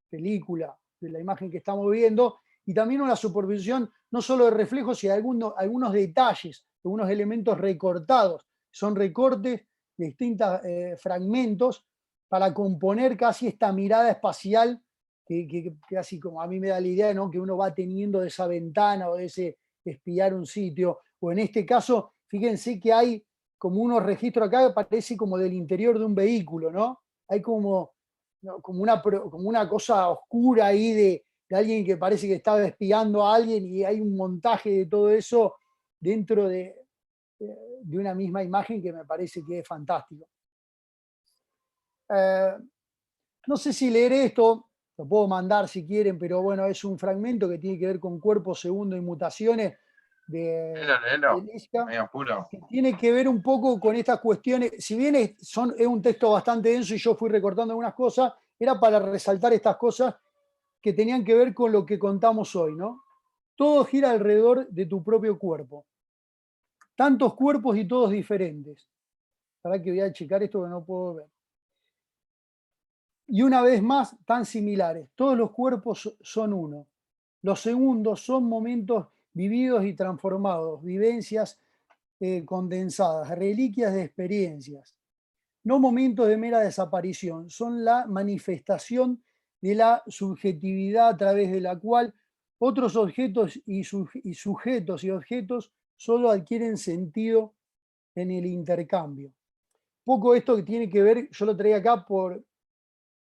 película, de la imagen que estamos viendo, y también una superposición no solo de reflejos, sino algunos detalles, algunos elementos recortados. Son recortes de distintos fragmentos para componer casi esta mirada espacial que casi como a mí me da la idea, ¿no? Que uno va teniendo de esa ventana o de ese espiar un sitio, o en este caso, fíjense que hay como unos registros acá que parece como del interior de un vehículo, ¿no? Hay como, ¿no? como una cosa oscura ahí de alguien que parece que estaba espiando a alguien, y hay un montaje de todo eso dentro de una misma imagen que me parece que es fantástico. No sé si leer esto, lo puedo mandar si quieren, pero bueno, es un fragmento que tiene que ver con cuerpo segundo y mutaciones de Liska, medio apuro. que tiene que ver un poco con estas cuestiones. Si bien es un texto bastante denso y yo fui recortando algunas cosas, era para resaltar estas cosas que tenían que ver con lo que contamos hoy, ¿no? Todo gira alrededor de tu propio cuerpo. Tantos cuerpos y todos diferentes. Para que voy a checar esto que no puedo ver. Y una vez más, tan similares. Todos los cuerpos son uno. Los segundos son momentos vividos y transformados, vivencias condensadas, reliquias de experiencias. No momentos de mera desaparición, son la manifestación de la subjetividad a través de la cual otros objetos y sujetos y objetos solo adquieren sentido en el intercambio. Poco esto que tiene que ver, yo lo traía acá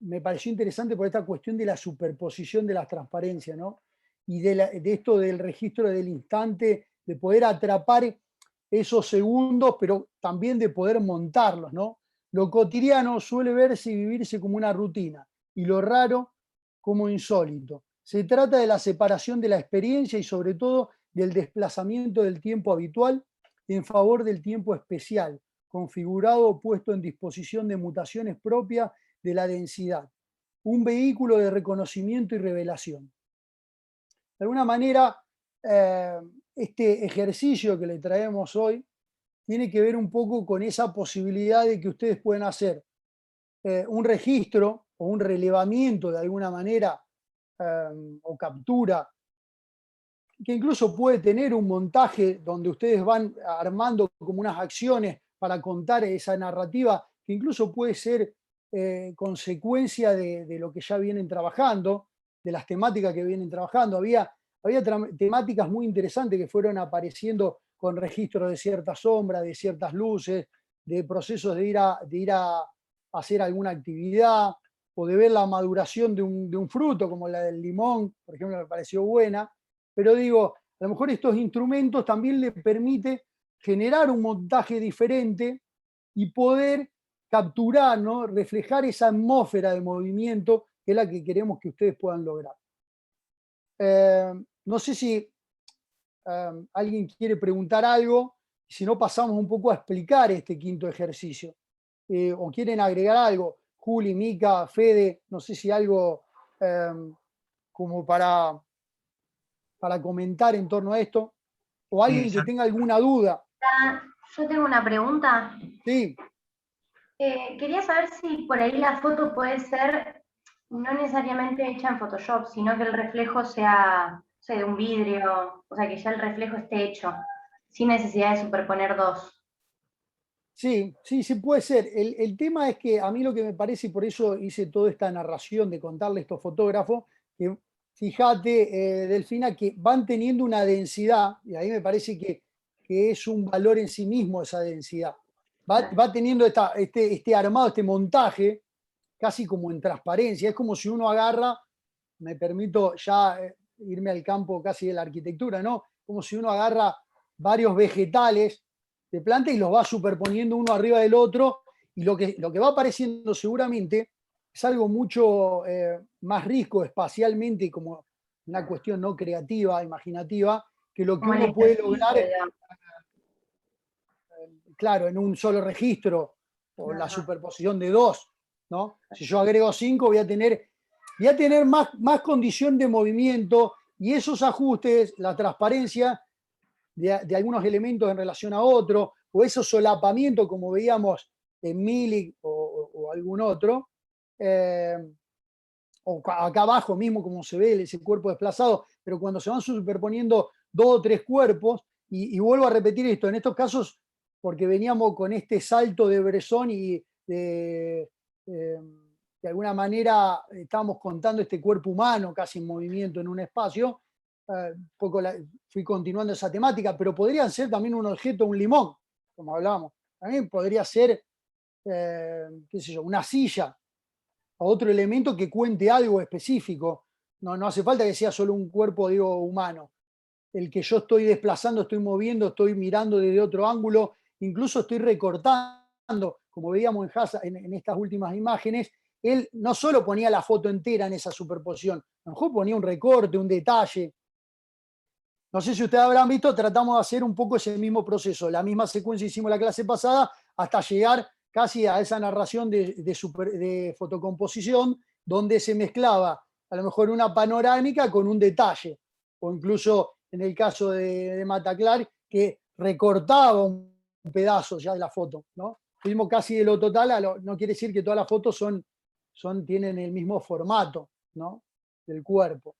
me pareció interesante por esta cuestión de la superposición de las transparencias, ¿no? Y de esto del registro del instante, de poder atrapar esos segundos, pero también de poder montarlos, ¿no? Lo cotidiano suele verse y vivirse como una rutina, y lo raro como insólito. Se trata de la separación de la experiencia y sobre todo del desplazamiento del tiempo habitual en favor del tiempo especial, configurado o puesto en disposición de mutaciones propias de la densidad, un vehículo de reconocimiento y revelación. De alguna manera, este ejercicio que le traemos hoy tiene que ver un poco con esa posibilidad de que ustedes pueden hacer un registro o un relevamiento de alguna manera o captura, que incluso puede tener un montaje donde ustedes van armando como unas acciones para contar esa narrativa, que incluso puede ser consecuencia de lo que ya vienen trabajando, de las temáticas que vienen trabajando. Había temáticas muy interesantes que fueron apareciendo con registros de ciertas sombras, de ciertas luces, de procesos de ir a hacer alguna actividad, o de ver la maduración de un fruto, como la del limón, por ejemplo, me pareció buena. Pero digo, a lo mejor estos instrumentos también les permite generar un montaje diferente y poder capturar, ¿no? Reflejar esa atmósfera de movimiento que es la que queremos que ustedes puedan lograr. No sé si alguien quiere preguntar algo, si no pasamos un poco a explicar este quinto ejercicio. O quieren agregar algo, Juli, Mica, Fede, no sé si algo como para comentar en torno a esto, o alguien que tenga alguna duda. Yo tengo una pregunta. Sí. Quería saber si por ahí la foto puede ser no necesariamente hecha en Photoshop, sino que el reflejo sea, no sé, de un vidrio, o sea, que ya el reflejo esté hecho, sin necesidad de superponer dos. Sí, puede ser. El tema es que a mí lo que me parece, y por eso hice toda esta narración de contarle a estos fotógrafos, que fíjate, Delfina, que van teniendo una densidad, y ahí me parece que es un valor en sí mismo esa densidad. Va teniendo este armado, este montaje, casi como en transparencia. Es como si uno agarra, me permito ya irme al campo casi de la arquitectura, ¿no? Como si uno agarra varios vegetales de planta y los va superponiendo uno arriba del otro, y lo que va apareciendo seguramente es algo mucho más rico espacialmente, como una cuestión no creativa, imaginativa, que lo que Como el uno puede ejercicio, lograr, digamos. claro, en un solo registro, o la Ajá. superposición de dos, ¿no? Si yo agrego 5, voy a tener más condición de movimiento, y esos ajustes, la transparencia de algunos elementos en relación a otro, o esos solapamientos como veíamos en Milik o algún otro, o acá abajo mismo como se ve ese cuerpo desplazado, pero cuando se van superponiendo 2 o 3 cuerpos, y vuelvo a repetir esto, en estos casos, porque veníamos con este salto de Bresson y de alguna manera estábamos contando este cuerpo humano casi en movimiento en un espacio, fui continuando esa temática, pero podrían ser también un objeto, un limón, como hablábamos. También podría ser, qué sé yo, una silla, o otro elemento que cuente algo específico. No hace falta que sea solo un cuerpo, digo, humano. El que yo estoy desplazando, estoy moviendo, estoy mirando desde otro ángulo, incluso estoy recortando, como veíamos en estas últimas imágenes. Él no solo ponía la foto entera en esa superposición, a lo mejor ponía un recorte, un detalle. No sé si ustedes habrán visto, tratamos de hacer un poco ese mismo proceso, la misma secuencia hicimos la clase pasada, hasta llegar casi a esa narración de fotocomposición, donde se mezclaba a lo mejor una panorámica con un detalle, o incluso en el caso de Mataclar, que recortaba un pedazo ya de la foto, ¿no? Fuimos casi de lo total, no quiere decir que todas las fotos tienen el mismo formato, ¿no? Del cuerpo,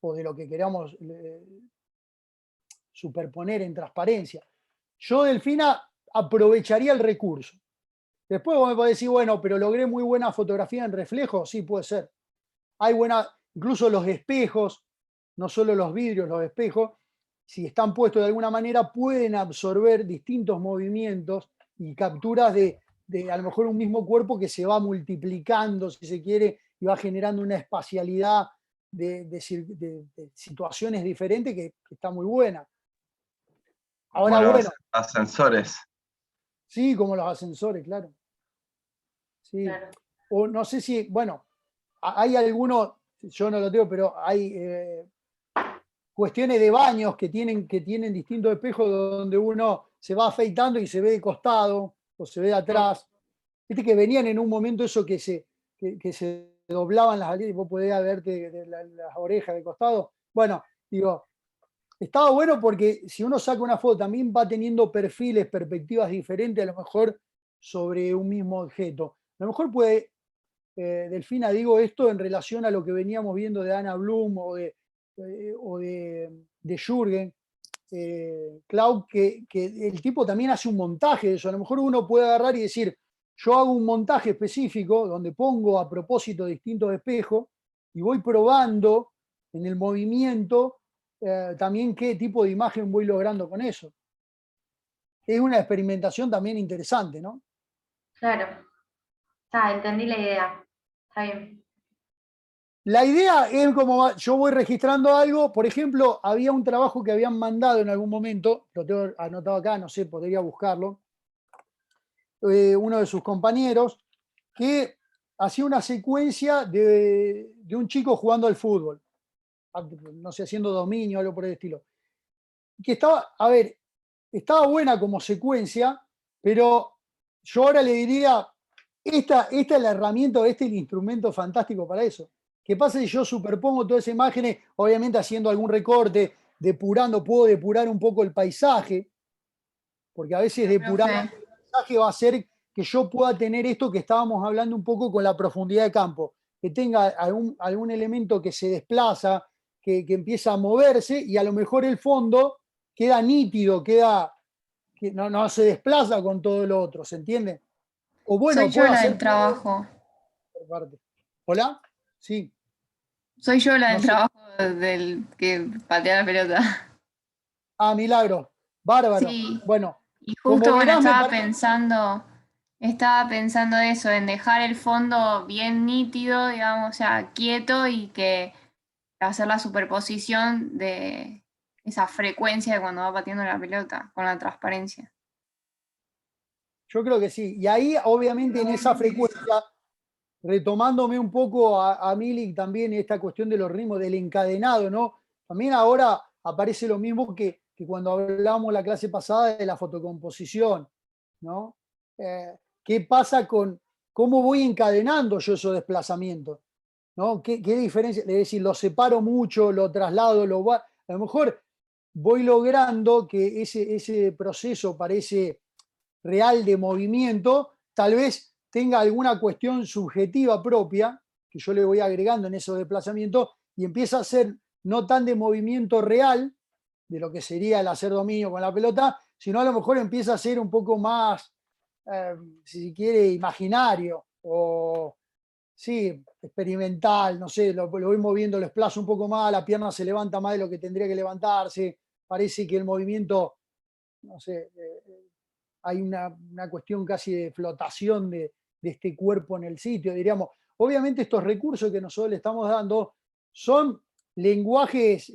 o de lo que queramos superponer en transparencia. Yo, Delfina, aprovecharía el recurso. Después vos me podés decir, bueno, pero logré muy buena fotografía en reflejo. Sí, puede ser. Hay incluso los espejos, no solo los vidrios, los espejos, si están puestos de alguna manera, pueden absorber distintos movimientos y capturas de a lo mejor un mismo cuerpo que se va multiplicando, si se quiere, y va generando una espacialidad de situaciones diferentes que está muy buena. Ahora, Como los bueno, ascensores. sí, como los ascensores, claro. Sí. Claro. O no sé si, bueno, hay algunos, yo no lo tengo, pero hay cuestiones de baños que tienen distintos espejos donde uno se va afeitando y se ve de costado o se ve de atrás. Viste que venían en un momento eso que se doblaban las alitas y vos podías verte de las orejas de costado. Bueno, digo, estaba bueno porque si uno saca una foto también va teniendo perfiles, perspectivas diferentes a lo mejor sobre un mismo objeto. A lo mejor puede, Delfina, digo esto en relación a lo que veníamos viendo de Anna Bloom o de Jürgen, Cloud, que el tipo también hace un montaje de eso. A lo mejor uno puede agarrar y decir, yo hago un montaje específico donde pongo a propósito distintos espejos y voy probando en el movimiento también qué tipo de imagen voy logrando con eso. Es una experimentación también interesante, ¿no? Claro. Entendí la idea. Está bien. La idea es como yo voy registrando algo. Por ejemplo, había un trabajo que habían mandado en algún momento, lo tengo anotado acá, no sé, podría buscarlo, uno de sus compañeros, que hacía una secuencia de un chico jugando al fútbol, no sé, haciendo dominio, algo por el estilo. Que estaba buena como secuencia, pero yo ahora le diría, esta es la herramienta, este es el instrumento fantástico para eso. ¿Qué pasa si yo superpongo todas esas imágenes, obviamente haciendo algún recorte, puedo depurar un poco el paisaje, porque a veces depurar el paisaje va a hacer que yo pueda tener esto que estábamos hablando un poco con la profundidad de campo, que tenga algún elemento que se desplaza, que empieza a moverse, y a lo mejor el fondo queda nítido, que no se desplaza con todo lo otro, ¿se entiende? O bueno, Soy yo puedo la hacer del trabajo. por parte. ¿Hola? Sí. Soy yo la No del sé. trabajo del que patea la pelota. Ah, milagro. Bárbaro. Sí. Bueno, Y como justo, bueno, verás, estaba pensando eso, en dejar el fondo bien nítido, digamos, o sea, quieto, y que hacer la superposición de esa frecuencia de cuando va pateando la pelota, con la transparencia. Yo creo que sí. Y ahí, obviamente, en esa frecuencia, retomándome un poco a Milik también esta cuestión de los ritmos, del encadenado, ¿no? También ahora aparece lo mismo que cuando hablamos la clase pasada de la fotocomposición, ¿no? ¿Qué pasa con cómo voy encadenando yo esos desplazamientos? ¿No? ¿Qué diferencia? Es decir, lo separo mucho, lo traslado, a lo mejor voy logrando que ese proceso parece real de movimiento, tal vez tenga alguna cuestión subjetiva propia, que yo le voy agregando en esos desplazamientos, y empieza a ser no tan de movimiento real, de lo que sería el hacer dominio con la pelota, sino a lo mejor empieza a ser un poco más, si se quiere, imaginario, o sí, experimental, no sé, lo voy moviendo, lo desplazo un poco más, la pierna se levanta más de lo que tendría que levantarse, parece que el movimiento, no sé, hay una cuestión casi de flotación de este cuerpo en el sitio, diríamos. Obviamente estos recursos que nosotros le estamos dando son lenguajes,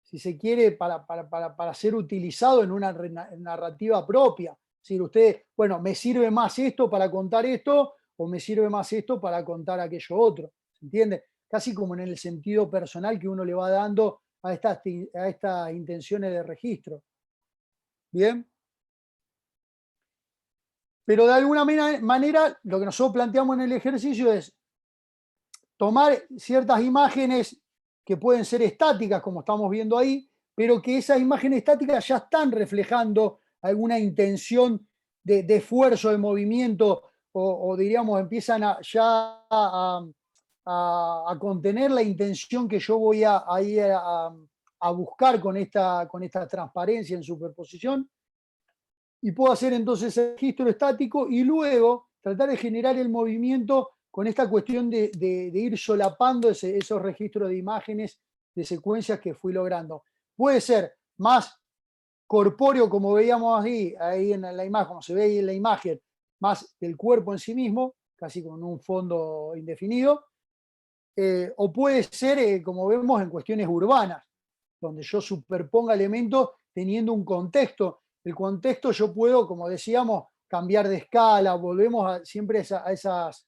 si se quiere, para ser utilizado en una narrativa propia. Es decir, usted, bueno, me sirve más esto para contar esto o me sirve más esto para contar aquello otro. ¿Se entiende? Casi como en el sentido personal que uno le va dando a estas intenciones de registro. ¿Bien? Pero de alguna manera lo que nosotros planteamos en el ejercicio es tomar ciertas imágenes que pueden ser estáticas, como estamos viendo ahí, pero que esas imágenes estáticas ya están reflejando alguna intención de esfuerzo, de movimiento, o diríamos, empiezan a contener la intención que yo voy a ir a buscar con esta transparencia en superposición. Y puedo hacer entonces el registro estático y luego tratar de generar el movimiento con esta cuestión de ir solapando esos registros de imágenes, de secuencias que fui logrando. Puede ser más corpóreo, como veíamos ahí en la imagen, como se ve ahí en la imagen, más del cuerpo en sí mismo, casi con un fondo indefinido, o puede ser, como vemos, en cuestiones urbanas, donde yo superponga elementos teniendo un contexto. El contexto yo puedo, como decíamos, cambiar de escala, volvemos siempre a esas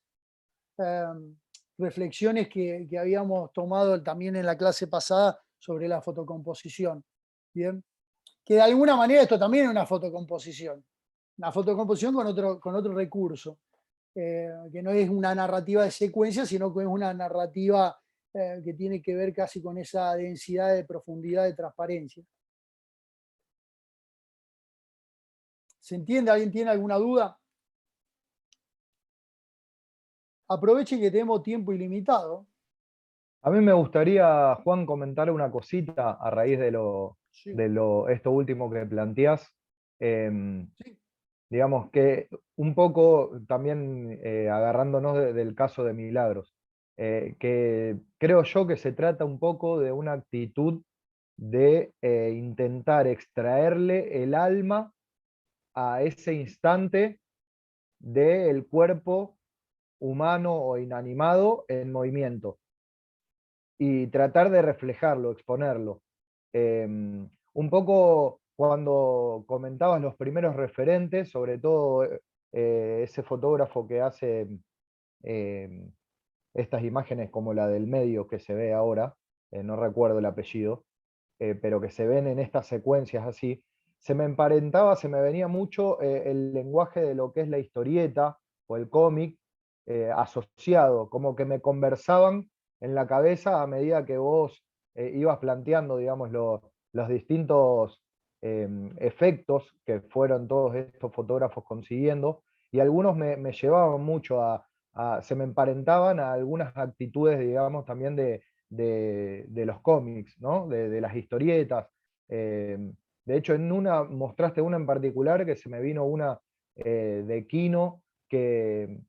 reflexiones que habíamos tomado también en la clase pasada sobre la fotocomposición. Bien, que de alguna manera esto también es una fotocomposición con otro recurso, que no es una narrativa de secuencia, sino que es una narrativa que tiene que ver casi con esa densidad de profundidad de transparencia. ¿Se entiende? ¿Alguien tiene alguna duda? Aprovechen que tenemos tiempo ilimitado. A mí me gustaría, Juan, comentar una cosita a raíz de Sí. esto último que planteás. Sí. Digamos que un poco también agarrándonos del caso de Milagros, que creo yo que se trata un poco de una actitud de intentar extraerle el alma a ese instante del cuerpo humano o inanimado en movimiento y tratar de reflejarlo, exponerlo. Un poco cuando comentabas los primeros referentes, sobre todo ese fotógrafo que hace estas imágenes como la del medio que se ve ahora, no recuerdo el apellido, pero que se ven en estas secuencias así, se me emparentaba, se me venía mucho el lenguaje de lo que es la historieta o el cómic asociado, como que me conversaban en la cabeza a medida que vos ibas planteando, digamos, los distintos efectos que fueron todos estos fotógrafos consiguiendo, y algunos me llevaban mucho se me emparentaban a algunas actitudes, digamos, también de los cómics, ¿no? De las historietas. De hecho, en una mostraste una en particular que se me vino una de Kino que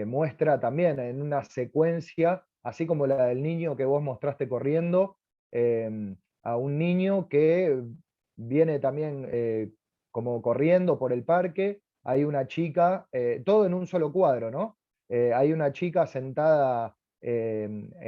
muestra también en una secuencia, así como la del niño que vos mostraste corriendo, a un niño que viene también como corriendo por el parque, hay una chica, todo en un solo cuadro, ¿no? Hay una chica sentada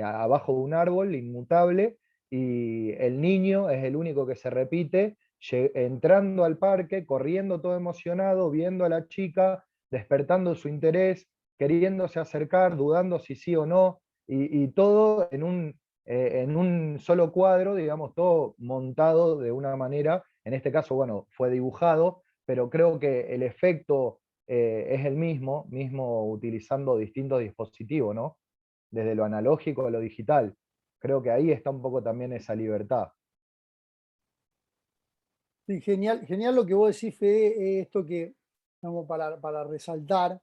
abajo de un árbol, inmutable, y el niño es el único que se repite, entrando al parque, corriendo todo emocionado, viendo a la chica, despertando su interés, queriéndose acercar, dudando si sí o no, y todo en un solo cuadro, digamos, todo montado de una manera, en este caso, bueno, fue dibujado, pero creo que el efecto es el mismo utilizando distintos dispositivos, ¿no? Desde lo analógico a lo digital. Creo que ahí está un poco también esa libertad. Sí, genial, genial lo que vos decís, Fede, esto que, vamos, para resaltar,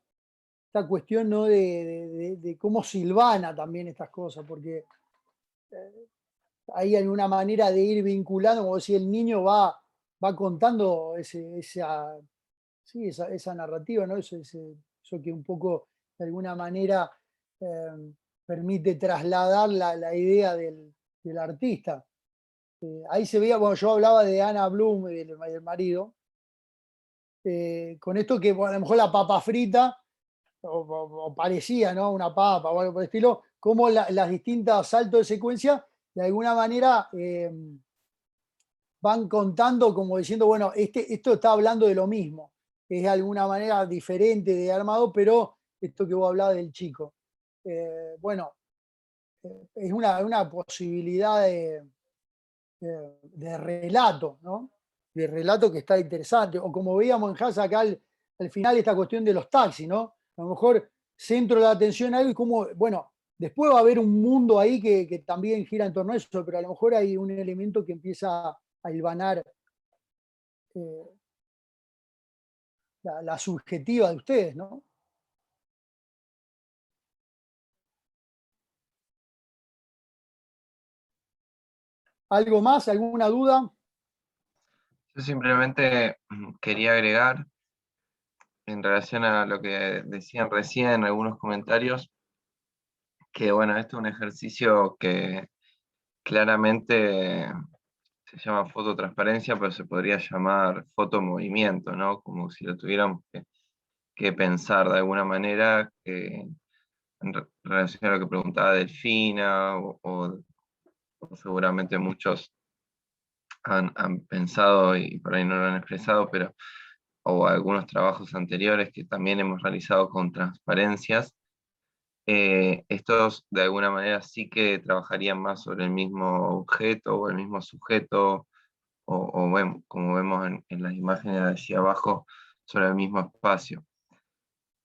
esta cuestión, ¿no? de cómo silvana también estas cosas, porque hay alguna manera de ir vinculando, como si el niño va contando esa narrativa, ¿no? Eso que un poco, de alguna manera, permite trasladar la idea del artista. Ahí se veía, bueno, yo hablaba de Anna Bloom, del marido, con esto que, bueno, a lo mejor la papa frita, o parecía, ¿no? Una papa o algo por el estilo, como las distintas saltos de secuencia, de alguna manera van contando como diciendo, bueno, esto está hablando de lo mismo, es de alguna manera diferente de armado, pero esto que vos hablabas del chico. Bueno, es una posibilidad de relato, ¿no? De relato que está interesante. O como veíamos en Haas acá al final, esta cuestión de los taxis, ¿no? A lo mejor centro la atención a algo y como, bueno, después va a haber un mundo ahí que también gira en torno a eso, pero a lo mejor hay un elemento que empieza a hilvanar la subjetiva de ustedes, ¿no? ¿Algo más? ¿Alguna duda? Yo simplemente quería agregar, en relación a lo que decían recién en algunos comentarios, que bueno, este es un ejercicio que claramente se llama fototransparencia, pero se podría llamar fotomovimiento, ¿no? Como si lo tuviéramos que pensar de alguna manera, en relación a lo que preguntaba Delfina, o seguramente muchos han pensado y por ahí no lo han expresado, pero o algunos trabajos anteriores que también hemos realizado con transparencias, estos de alguna manera sí que trabajarían más sobre el mismo objeto o el mismo sujeto, como vemos en las imágenes de allí abajo, sobre el mismo espacio.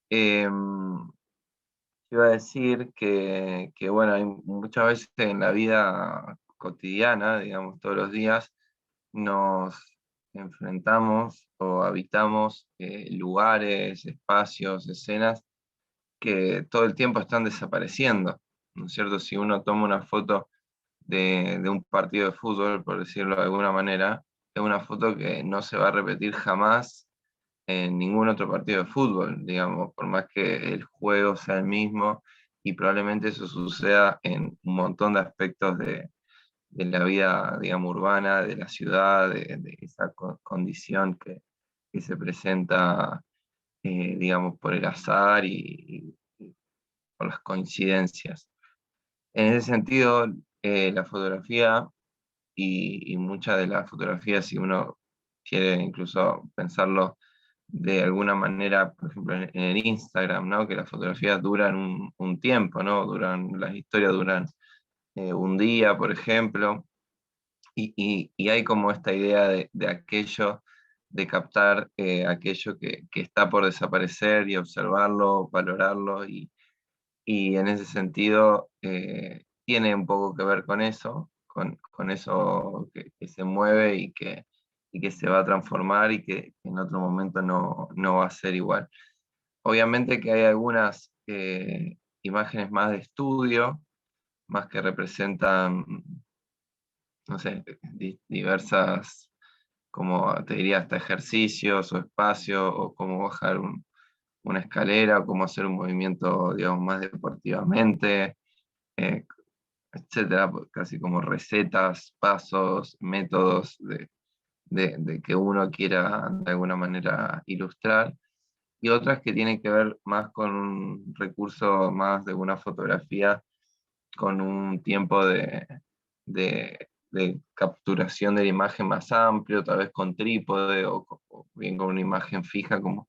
Iba a decir que, bueno, hay muchas veces en la vida cotidiana, digamos, todos los días, nos enfrentamos o habitamos lugares, espacios, escenas que todo el tiempo están desapareciendo, ¿no es cierto? Si uno toma una foto de un partido de fútbol, por decirlo de alguna manera, es una foto que no se va a repetir jamás en ningún otro partido de fútbol, digamos, por más que el juego sea el mismo, y probablemente eso suceda en un montón de aspectos de la vida, digamos, urbana, de la ciudad, de esa condición que se presenta, digamos, por el azar y por las coincidencias. En ese sentido, la fotografía y muchas de las fotografías, si uno quiere incluso pensarlo de alguna manera, por ejemplo, en el Instagram, ¿no? Que las fotografías duran un tiempo, ¿no? Las historias duran un día, por ejemplo, y hay como esta idea de aquello, de captar aquello que está por desaparecer y observarlo, valorarlo, y en ese sentido tiene un poco que ver con eso, con eso que se mueve y que se va a transformar y que en otro momento no va a ser igual. Obviamente que hay algunas imágenes más de estudio, más que representan, no sé, diversas, como te diría, hasta ejercicios o espacios, o cómo bajar una escalera, o cómo hacer un movimiento, digamos, más deportivamente, eh, etcétera, casi como recetas, pasos, métodos de que uno quiera de alguna manera ilustrar, y otras que tienen que ver más con un recurso más de una fotografía con un tiempo de capturación de la imagen más amplio, tal vez con trípode o bien con una imagen fija como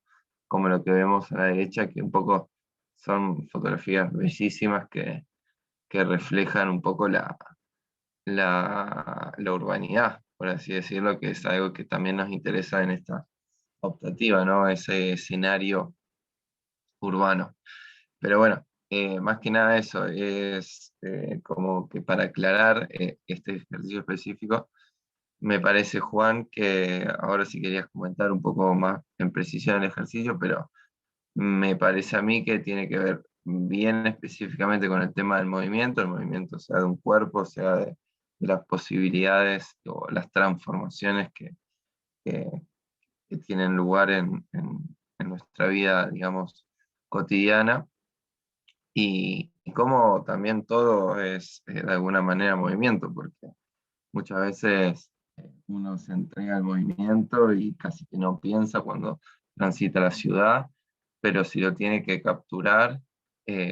lo que vemos a la derecha, que un poco son fotografías bellísimas que reflejan un poco la urbanidad, por así decirlo, que es algo que también nos interesa en esta optativa, ¿no? Ese escenario urbano. Pero bueno, más que nada eso, es como que para aclarar este ejercicio específico, me parece, Juan, que ahora sí querías comentar un poco más en precisión el ejercicio, pero me parece a mí que tiene que ver bien específicamente con el tema del movimiento, el movimiento sea de un cuerpo, sea de las posibilidades o las transformaciones que- que tienen lugar en nuestra vida, digamos, cotidiana, y cómo también todo es de alguna manera movimiento, porque muchas veces uno se entrega al movimiento y casi que no piensa cuando transita la ciudad, pero si lo tiene que capturar,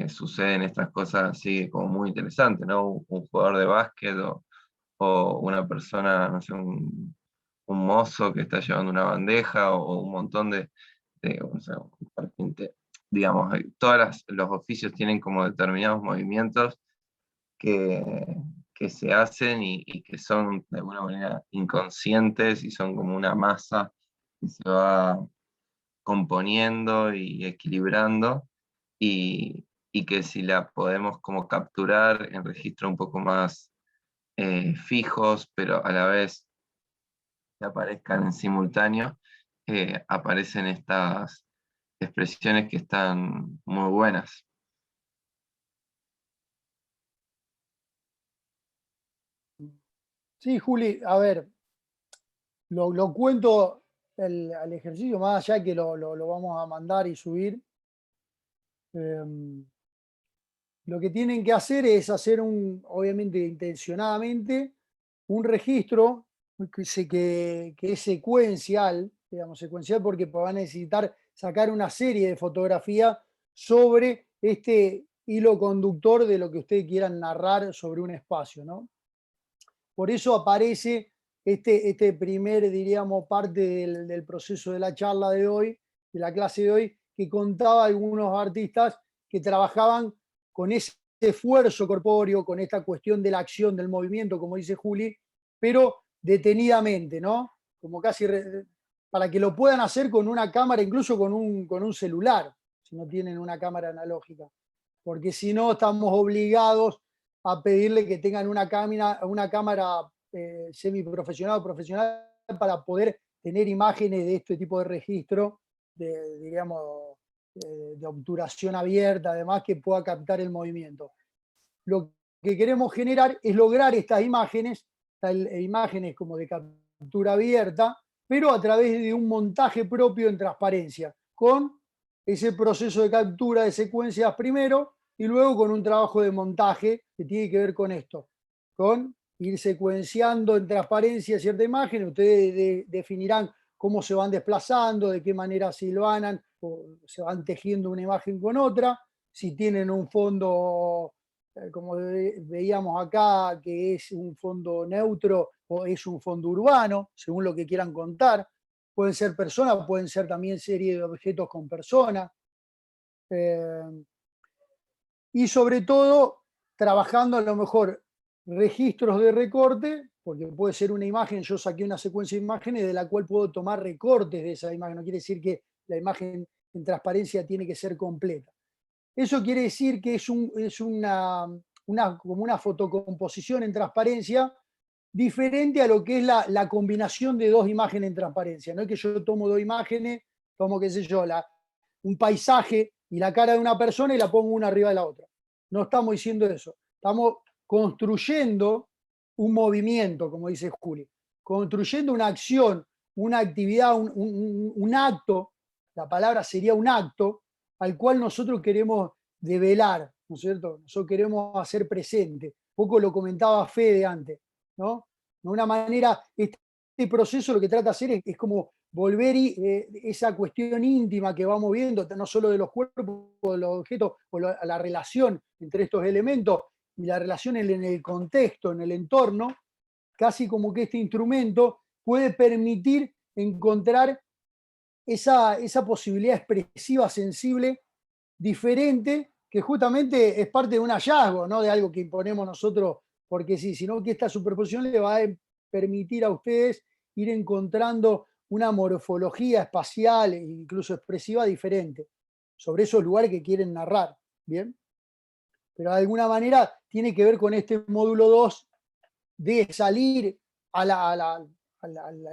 suceden estas cosas así como muy interesantes, ¿no? Un jugador de básquet o una persona, no sé, un mozo que está llevando una bandeja o un montón o sea, un carpintero. Digamos, todos los oficios tienen como determinados movimientos que, que se hacen y que son de alguna manera inconscientes y son como una masa que se va componiendo y equilibrando y que si la podemos como capturar en registros un poco más fijos, pero a la vez que aparezcan en simultáneo, aparecen estas expresiones que están muy buenas. Sí, Juli, a ver, lo cuento al ejercicio, más allá que lo vamos a mandar y subir. Eh, lo que tienen que hacer es hacer obviamente intencionadamente, un registro que es secuencial, digamos, secuencial porque van a necesitar sacar una serie de fotografías sobre este hilo conductor de lo que ustedes quieran narrar sobre un espacio, ¿no? Por eso aparece este primer, diríamos, parte del proceso de la charla de hoy, de la clase de hoy, que contaba algunos artistas que trabajaban con ese esfuerzo corpóreo, con esta cuestión de la acción, del movimiento, como dice Juli, pero detenidamente, ¿no? Como casi para que lo puedan hacer con una cámara, incluso con un celular, si no tienen una cámara analógica. Porque si no, estamos obligados a pedirle que tengan una cámara semiprofesional o profesional para poder tener imágenes de este tipo de registro, diríamos, de obturación abierta, además que pueda captar el movimiento. Lo que queremos generar es lograr estas imágenes como de captura abierta, pero a través de un montaje propio en transparencia, con ese proceso de captura de secuencias primero y luego con un trabajo de montaje que tiene que ver con esto, con ir secuenciando en transparencia cierta imagen. Ustedes definirán cómo se van desplazando, de qué manera se hilvanan o se van tejiendo una imagen con otra, si tienen un fondo, como veíamos acá, que es un fondo neutro o es un fondo urbano, según lo que quieran contar. Pueden ser personas, pueden ser también serie de objetos con personas. Y sobre todo, trabajando a lo mejor registros de recorte, porque puede ser una imagen, yo saqué una secuencia de imágenes de la cual puedo tomar recortes de esa imagen, no quiere decir que la imagen en transparencia tiene que ser completa. Eso quiere decir que es como una fotocomposición en transparencia diferente a lo que es la combinación de dos imágenes en transparencia. No es que yo tomo dos imágenes, tomo, qué sé yo, un paisaje y la cara de una persona y la pongo una arriba de la otra. No estamos diciendo eso. Estamos construyendo un movimiento, como dice Juli, construyendo una acción, una actividad, un acto, la palabra sería un acto, al cual nosotros queremos develar, ¿no es cierto? Nosotros queremos hacer presente. Poco lo comentaba Fede antes, ¿no? De una manera, este proceso lo que trata de hacer es como volver esa cuestión íntima que vamos viendo, no solo de los cuerpos, de los objetos, o la relación entre estos elementos, y la relación en el contexto, en el entorno, casi como que este instrumento puede permitir encontrar esa posibilidad expresiva, sensible, diferente, que justamente es parte de un hallazgo, no de algo que imponemos nosotros porque sí, sino que esta superposición le va a permitir a ustedes ir encontrando una morfología espacial e incluso expresiva diferente sobre esos lugares que quieren narrar, ¿bien? Pero de alguna manera tiene que ver con este módulo 2 de salir al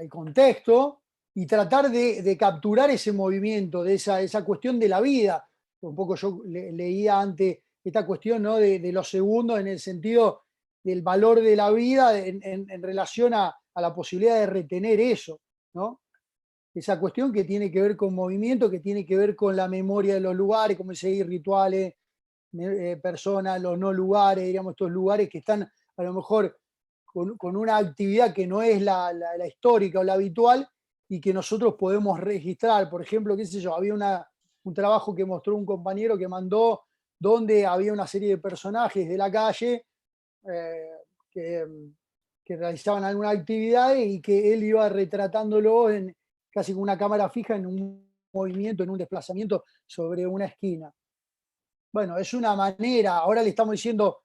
contexto y tratar de capturar ese movimiento, de esa cuestión de la vida. Un poco yo leía antes esta cuestión, ¿no? de los segundos en el sentido del valor de la vida en relación a la posibilidad de retener eso, ¿no? Esa cuestión que tiene que ver con movimiento, que tiene que ver con la memoria de los lugares, como seguir rituales, personas, los no lugares, diríamos, estos lugares que están a lo mejor con una actividad que no es la histórica o la habitual y que nosotros podemos registrar. Por ejemplo, qué sé yo, había un trabajo que mostró un compañero que mandó donde había una serie de personajes de la calle que realizaban alguna actividad y que él iba retratándolo casi con una cámara fija en un movimiento, en un desplazamiento sobre una esquina. Bueno, es una manera, ahora le estamos diciendo,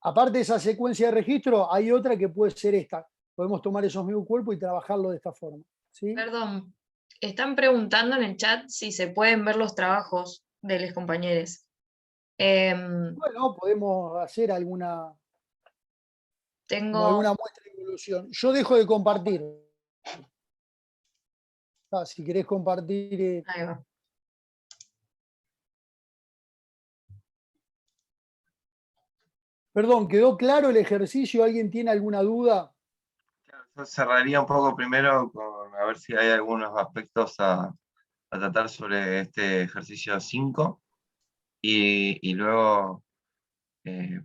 aparte de esa secuencia de registro, hay otra que puede ser esta. Podemos tomar esos mismos cuerpos y trabajarlo de esta forma. ¿Sí? Perdón, están preguntando en el chat si se pueden ver los trabajos de los compañeros. Bueno, podemos hacer alguna muestra de evolución. Yo dejo de compartir. Si querés compartir. Ahí va. Perdón, ¿quedó claro el ejercicio? ¿Alguien tiene alguna duda? Yo cerraría un poco primero con a ver si hay algunos aspectos a tratar sobre este ejercicio 5 y luego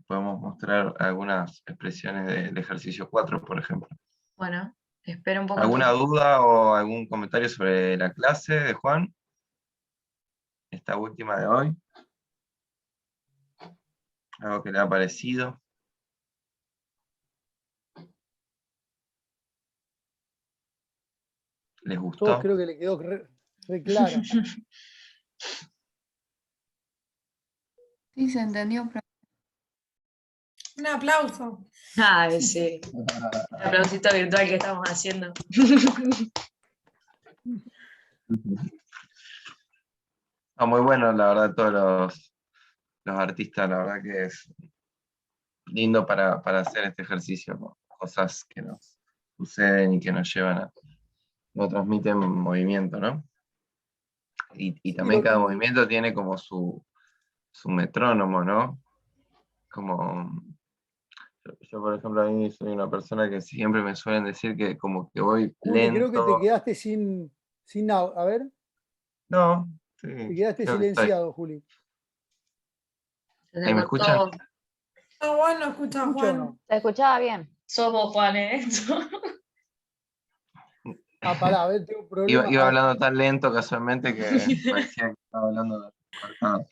podemos mostrar algunas expresiones del ejercicio 4, por ejemplo. Bueno, espera un poco. ¿Alguna duda o algún comentario sobre la clase de Juan? Esta última de hoy. ¿Algo que le ha parecido? ¿Les gustó? Todos creo que le quedó re clara. Sí, se entendió. Un aplauso. Ay, sí. Un aplausito virtual que estamos haciendo. Muy bueno, la verdad, todos los artistas, la verdad que es lindo para hacer este ejercicio, ¿no? Cosas que nos suceden y que nos llevan nos transmiten movimiento, ¿no? Y también cada movimiento tiene como su metrónomo, ¿no? Como yo, por ejemplo, a mí soy una persona que siempre me suelen decir que como que voy Juli, lento. creo que te quedaste sin a ver. No, sí. Te quedaste silenciado, Juli. ¿Ahí me escuchan? Ah, bueno, escucha, Juan. No? Se escuchaba bien. Somos Juan, Pará, a ver, tengo un problema. Iba hablando tan lento casualmente que parecía que estaba hablando cortado.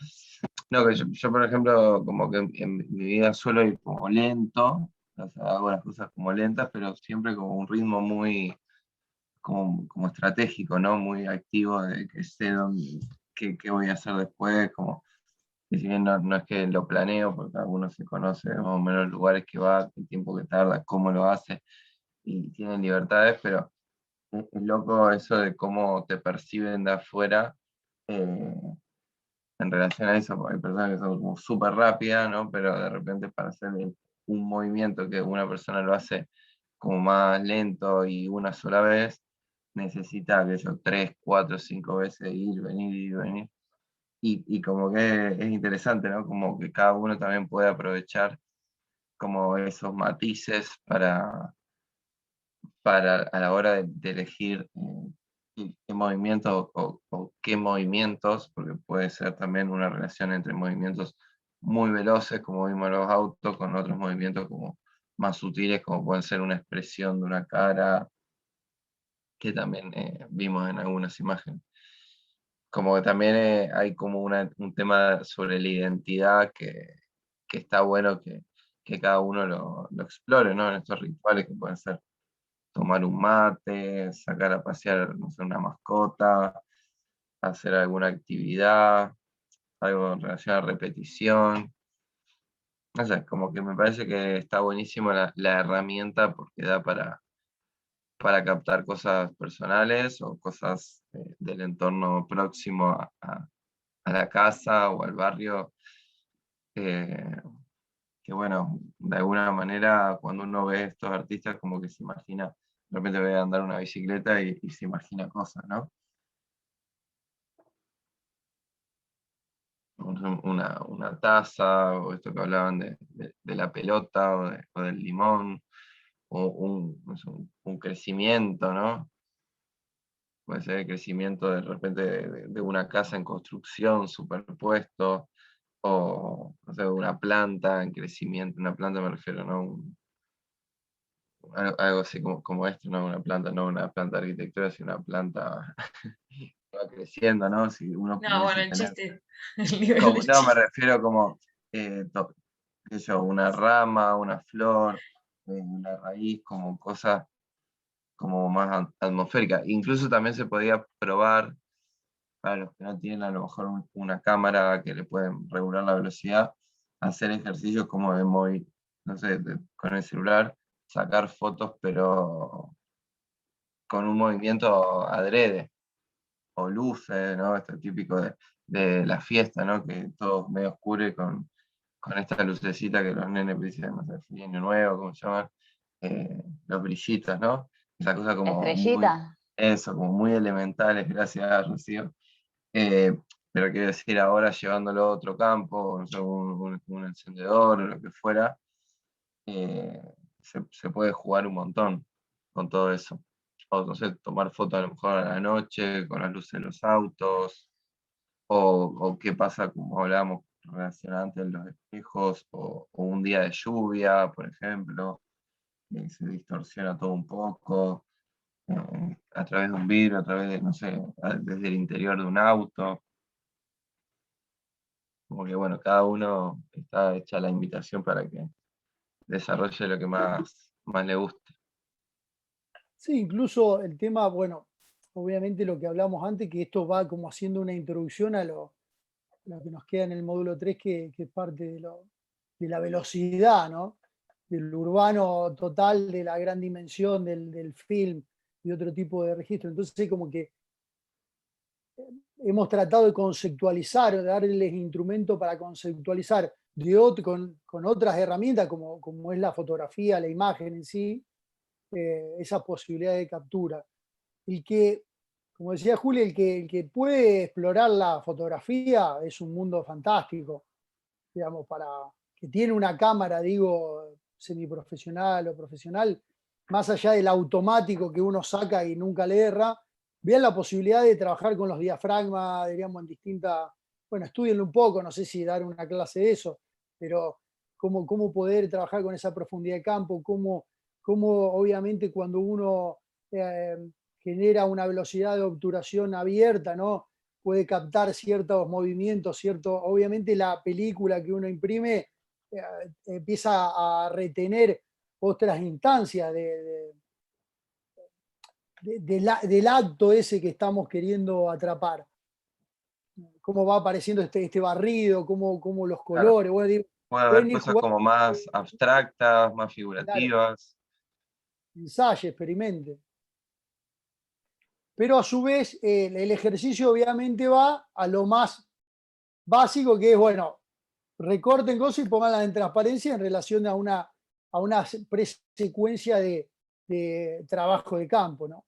No, que yo, por ejemplo, como que en mi vida suelo ir como lento, o sea, hago las cosas como lentas, pero siempre con un ritmo muy como estratégico, ¿no? Muy activo, de que sé qué voy a hacer después, como, y si bien no es que lo planeo, porque cada uno se conoce más o menos los lugares que va, el tiempo que tarda, cómo lo hace, y tiene libertades, pero es loco eso de cómo te perciben de afuera en relación a eso, porque hay personas que son como súper rápidas, ¿no? Pero de repente para hacer un movimiento que una persona lo hace como más lento y una sola vez, necesita que yo 3, 4, 5 veces ir, venir. Y como que es interesante, ¿no? Como que cada uno también puede aprovechar como esos matices para a la hora de elegir qué movimientos o qué movimientos, porque puede ser también una relación entre movimientos muy veloces, como vimos en los autos, con otros movimientos como más sutiles, como pueden ser una expresión de una cara, que también vimos en algunas imágenes. Como que también hay como un tema sobre la identidad que está bueno que cada uno lo explore, ¿no? En estos rituales que pueden ser tomar un mate, sacar a pasear, no sé, una mascota, hacer alguna actividad, algo en relación a repetición. No sé, como que me parece que está buenísimo la herramienta porque da para captar cosas personales o cosas del entorno próximo a la casa o al barrio. eh, que bueno, de alguna manera cuando uno ve a estos artistas como que se imagina, de repente ve andar una bicicleta y se imagina cosas, ¿no? Una taza, o esto que hablaban de la pelota, o del limón, o no sé, un crecimiento, ¿no? Puede ser el crecimiento de repente de una casa en construcción superpuesto, o no sé, una planta en crecimiento, una planta me refiero, ¿no? Algo así como esto, no una planta, no una planta de arquitectura, sino una planta que va creciendo, ¿no? Si uno No, bueno, pudiese el tener, chiste, el nivel de no, me chiste. refiero como, qué sé yo, una rama, una flor, una raíz, como cosas como más atmosféricas. Incluso también se podía probar, para los que no tienen a lo mejor una cámara que le pueden regular la velocidad, hacer ejercicios como de móvil, no sé, con el celular, sacar fotos, pero con un movimiento adrede, o luces, ¿no? Esto típico de la fiesta, ¿no? Que todo medio oscuro y con esta lucecita que los nenes dicen, no sé, feliz año nuevo, ¿cómo se llaman? Los brillitos, ¿no? Esa cosa como muy, Estrellita. eso, como muy elementales, gracias, Rocío. Eh, pero quiero decir, ahora llevándolo a otro campo, no sé, un encendedor o lo que fuera, eh, se puede jugar un montón con todo eso. O no sé, tomar fotos a lo mejor a la noche, con las luces de los autos, o qué pasa, como hablábamos relacionante en los espejos, o un día de lluvia, por ejemplo, que se distorsiona todo un poco, a través de un vidrio, a través de, no sé, desde el interior de un auto. Como que bueno, cada uno está hecha la invitación para que desarrolle lo que más le guste. Sí, incluso el tema, bueno, obviamente lo que hablamos antes, que esto va como haciendo una introducción a lo que nos queda en el módulo 3 que es parte de la velocidad, ¿no? Del urbano total, de la gran dimensión del film y otro tipo de registro. Entonces, como que hemos tratado de conceptualizar, de darles instrumentos para conceptualizar con otras herramientas, como es la fotografía, la imagen en sí, esa posibilidad de captura. El que, como decía Juli, el que puede explorar la fotografía es un mundo fantástico, digamos, para que tiene una cámara, digo, semiprofesional o profesional, más allá del automático que uno saca y nunca le erra, vean la posibilidad de trabajar con los diafragmas, digamos, en distintas, bueno, estudienlo un poco, no sé si dar una clase de eso, pero cómo poder trabajar con esa profundidad de campo, cómo obviamente cuando uno genera una velocidad de obturación abierta, ¿no? Puede captar ciertos movimientos, obviamente la película que uno imprime empieza a retener otras instancias del acto ese que estamos queriendo atrapar. Cómo va apareciendo este barrido, cómo los Claro, colores. Bueno, digo, puede haber pueden ir cosas jugando, como más abstractas, más claro, figurativas. ensaye, experimente. Pero a su vez, el ejercicio obviamente va a lo más básico, que es, bueno, recorten cosas y pónganlas en transparencia en relación a una presecuencia de trabajo de campo, ¿no?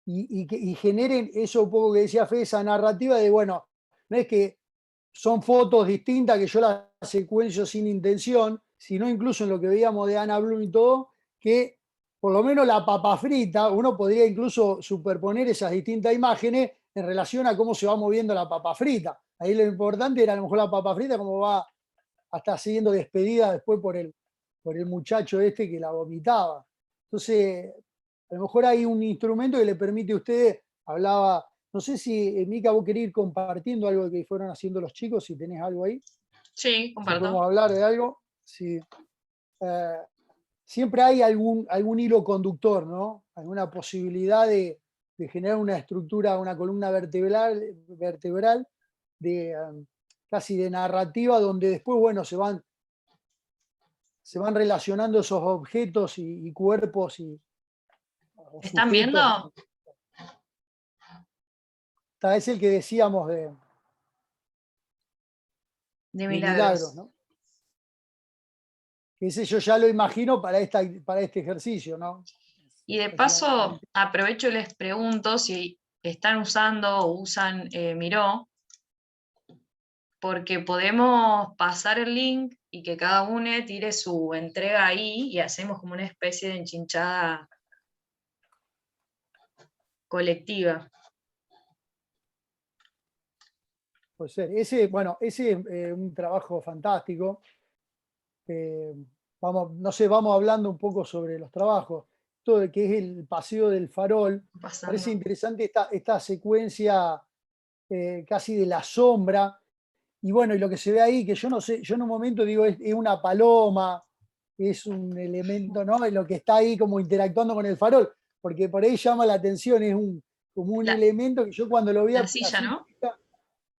Y generen eso un poco que decía Fede, esa narrativa de, bueno, no es que son fotos distintas que yo las secuencio sin intención, sino incluso en lo que veíamos de Ana Blum y todo, que por lo menos la papa frita, uno podría incluso superponer esas distintas imágenes en relación a cómo se va moviendo la papa frita. Ahí lo importante era a lo mejor la papa frita, cómo va hasta siendo despedida después por el muchacho este que la vomitaba. Entonces, a lo mejor hay un instrumento que le permite a usted, hablaba, no sé si, Mica, vos querés ir compartiendo algo que fueron haciendo los chicos, si tenés algo ahí, Sí, si podemos comparto. hablar de algo. Sí. siempre hay algún hilo conductor, ¿no? Alguna posibilidad de generar una estructura, una columna vertebral casi de narrativa, donde después, bueno, se van relacionando esos objetos y cuerpos o ¿Están viendo? sujetos. Es el que decíamos De de milagros. ¿no? Ese yo ya lo imagino para este ejercicio, ¿no? Y de paso, aprovecho y les pregunto si están usando o usan Miro, porque podemos pasar el link y que cada uno tire su entrega ahí y hacemos como una especie de enchinchada colectiva. Puede ser. Ese es un trabajo fantástico. Vamos hablando un poco sobre los trabajos. Todo de que es el paseo del farol. Pasando. Parece interesante esta secuencia casi de la sombra. Y bueno, y lo que se ve ahí, que yo no sé, yo en un momento digo, es una paloma, es un elemento, ¿no? Es lo que está ahí como interactuando con el farol, porque por ahí llama la atención, es como un elemento que yo cuando lo vi La silla, así, ¿no?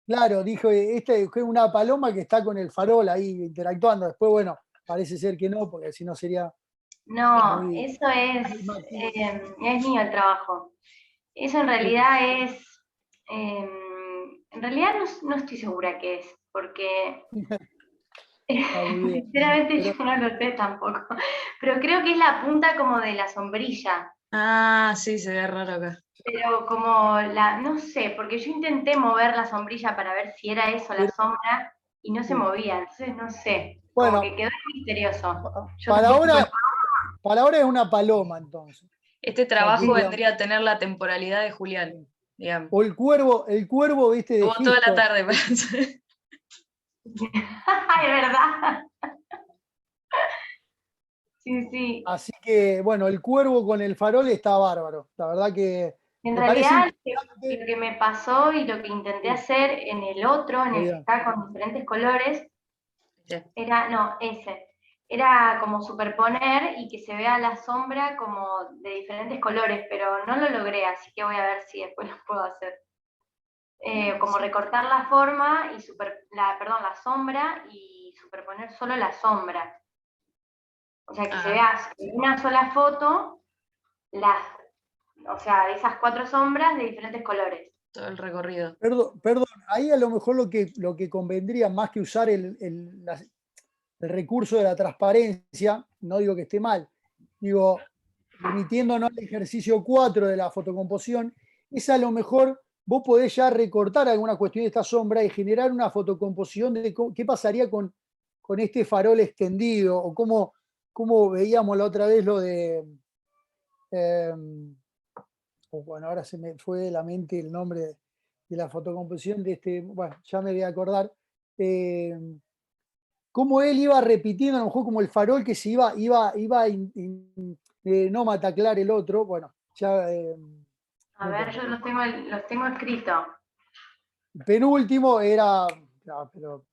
claro, dije, este es una paloma que está con el farol ahí interactuando. Después, bueno, parece ser que no, porque si no sería... No, muy eso llamativo. es mío el trabajo. Eso en realidad en realidad no estoy segura qué es, porque Está muy bien. sinceramente Pero- yo no lo sé tampoco, pero creo que es la punta como de la sombrilla, Ah, sí, se ve raro acá. pero no sé, porque yo intenté mover la sombrilla para ver si era eso, la pero- sombra, y no se sí. movía, entonces no sé, como Bueno, que quedó misterioso. Yo para tampoco ahora es una paloma, entonces. Este O sea, trabajo que, vendría a tener la temporalidad de Julián, digamos. o el cuervo, viste, de Tuvo toda la Hitchcock. tarde para hacer. es verdad. Sí, sí. Así que, bueno, el cuervo con el farol está bárbaro. La verdad que En me parece realidad, interesante. lo que me pasó y lo que intenté Sí, hacer en el otro, en el que bien. está con diferentes colores, Sí. era como superponer y que se vea la sombra como de diferentes colores, pero no lo logré, así que voy a ver si después lo puedo hacer. Como recortar la forma y la sombra y superponer solo la sombra. O sea, que se vea en una sola foto o sea, de esas 4 sombras de diferentes colores. Todo el recorrido. Perdón, ahí a lo mejor lo que convendría, más que usar el recurso de la transparencia, no digo que esté mal, digo, remitiéndonos al ejercicio 4 de la fotocomposición, es a lo mejor vos podés ya recortar alguna cuestión de esta sombra y generar una fotocomposición de qué pasaría con este farol extendido, o cómo veíamos la otra vez lo de... bueno, ahora se me fue de la mente el nombre de la fotocomposición de bueno, ya me voy a acordar. Cómo él iba repitiendo, a lo mejor como el farol que se iba no mataclar el otro. Bueno, ya. A ver, yo los tengo escritos. Penúltimo era. No, pero.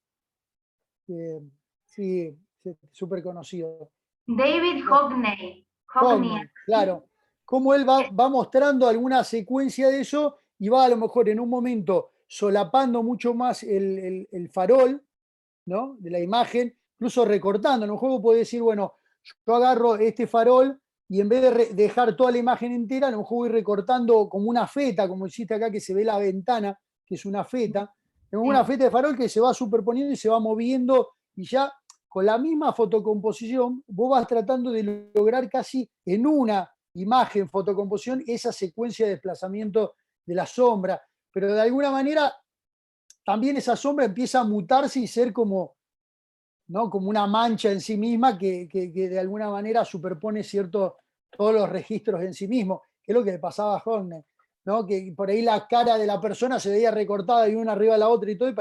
Sí, súper conocido. David Hockney. Hockney, claro. Cómo él va mostrando alguna secuencia de eso y va a lo mejor en un momento solapando mucho más el farol, ¿no? De la imagen, incluso recortando. En un juego puede decir, bueno, yo agarro este farol y en vez de dejar toda la imagen entera, a lo mejor voy recortando como una feta, como hiciste acá, que se ve la ventana, que es una feta. Tengo una feta de farol que se va superponiendo y se va moviendo, y ya con la misma fotocomposición, vos vas tratando de lograr casi en una imagen fotocomposición esa secuencia de desplazamiento de la sombra, pero de alguna manera también esa sombra empieza a mutarse y ser como, ¿no? Como una mancha en sí misma que de alguna manera superpone todos los registros en sí mismo, que es lo que le pasaba a Horner, ¿no? Que por ahí la cara de la persona se veía recortada y una arriba de la otra y todo, y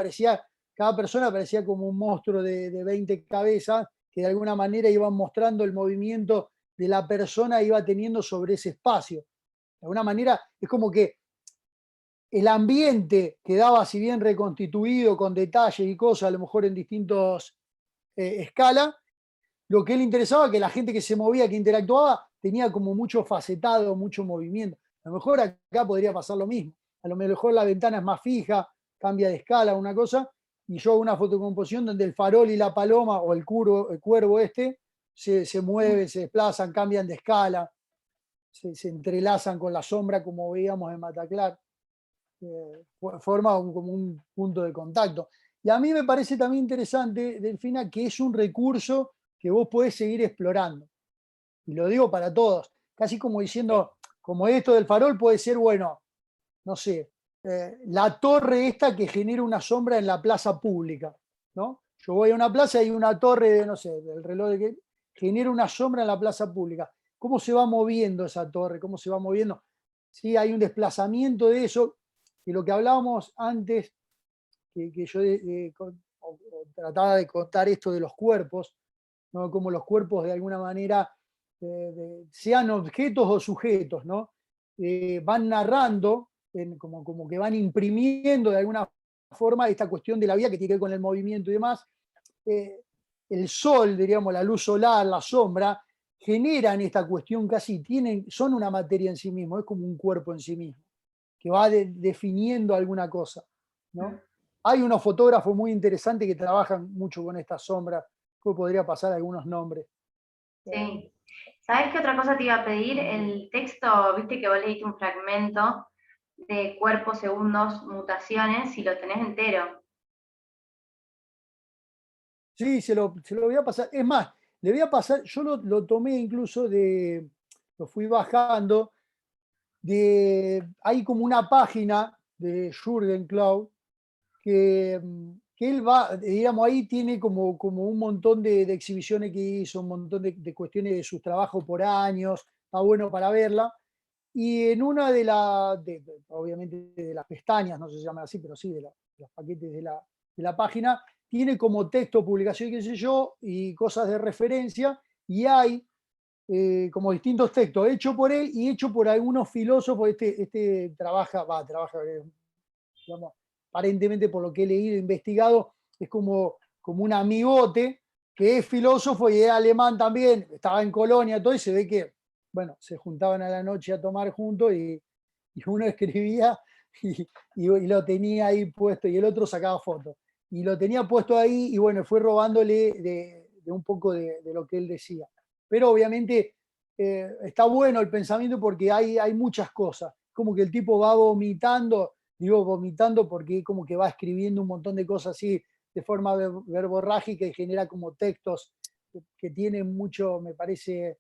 cada persona parecía como un monstruo de 20 cabezas, que de alguna manera iban mostrando el movimiento de la persona, iba teniendo sobre ese espacio. De alguna manera es como que el ambiente quedaba, si bien reconstituido con detalles y cosas, a lo mejor en distintos escalas, lo que le interesaba, que la gente que se movía, que interactuaba, tenía como mucho facetado, mucho movimiento. A lo mejor acá podría pasar lo mismo. A lo mejor la ventana es más fija, cambia de escala, una cosa, y yo hago una fotocomposición donde el farol y la paloma o el cuervo se mueven, se desplazan, cambian de escala, se entrelazan con la sombra como veíamos en Mataclar. Forma como un punto de contacto. Y a mí me parece también interesante, Delfina, que es un recurso que vos podés seguir explorando. Y lo digo para todos, casi como diciendo, como esto del farol puede ser, bueno, no sé, la torre esta que genera una sombra en la plaza pública, ¿no? Yo voy a una plaza y hay una torre, no sé, del reloj que genera una sombra en la plaza pública. ¿Cómo se va moviendo esa torre? ¿Cómo se va moviendo? Sí, hay un desplazamiento de eso, y lo que hablábamos antes, que yo trataba de contar esto de los cuerpos, ¿no? Como los cuerpos de alguna manera, sean objetos o sujetos, ¿no? Van narrando, como que van imprimiendo de alguna forma esta cuestión de la vida que tiene que ver con el movimiento y demás. El sol, diríamos, la luz solar, la sombra, generan esta cuestión casi, son una materia en sí mismo, es como un cuerpo en sí mismo, que va definiendo alguna cosa, ¿no? Hay unos fotógrafos muy interesantes que trabajan mucho con estas sombras, que podría pasar algunos nombres. Sí. ¿Sabes qué otra cosa te iba a pedir? El texto, viste que vos leíste un fragmento de cuerpos, segundos, mutaciones, si lo tenés entero. Sí, se lo voy a pasar. Es más, le voy a pasar, yo lo tomé incluso lo fui bajando, hay como una página de Jürgen Klaus que él va, digamos, ahí tiene como un montón de exhibiciones que hizo, un montón de cuestiones de sus trabajos por años, está bueno para verla. Y en una obviamente de las pestañas, no se llaman así, pero sí, de los paquetes de la página, tiene como texto, publicación, qué sé yo, y cosas de referencia, y hay como distintos textos hechos por él y hechos por algunos filósofos. Trabaja, digamos, aparentemente por lo que he leído e investigado, es como un amigote que es filósofo y es alemán también, estaba en Colonia, todo, y se ve que, bueno, se juntaban a la noche a tomar juntos y uno escribía y lo tenía ahí puesto y el otro sacaba fotos. Y lo tenía puesto ahí y bueno, fue robándole de un poco de lo que él decía. Pero obviamente está bueno el pensamiento porque hay muchas cosas. Como que el tipo va vomitando, digo vomitando porque como que va escribiendo un montón de cosas así de forma verborrágica y genera como textos que tienen mucho, me parece,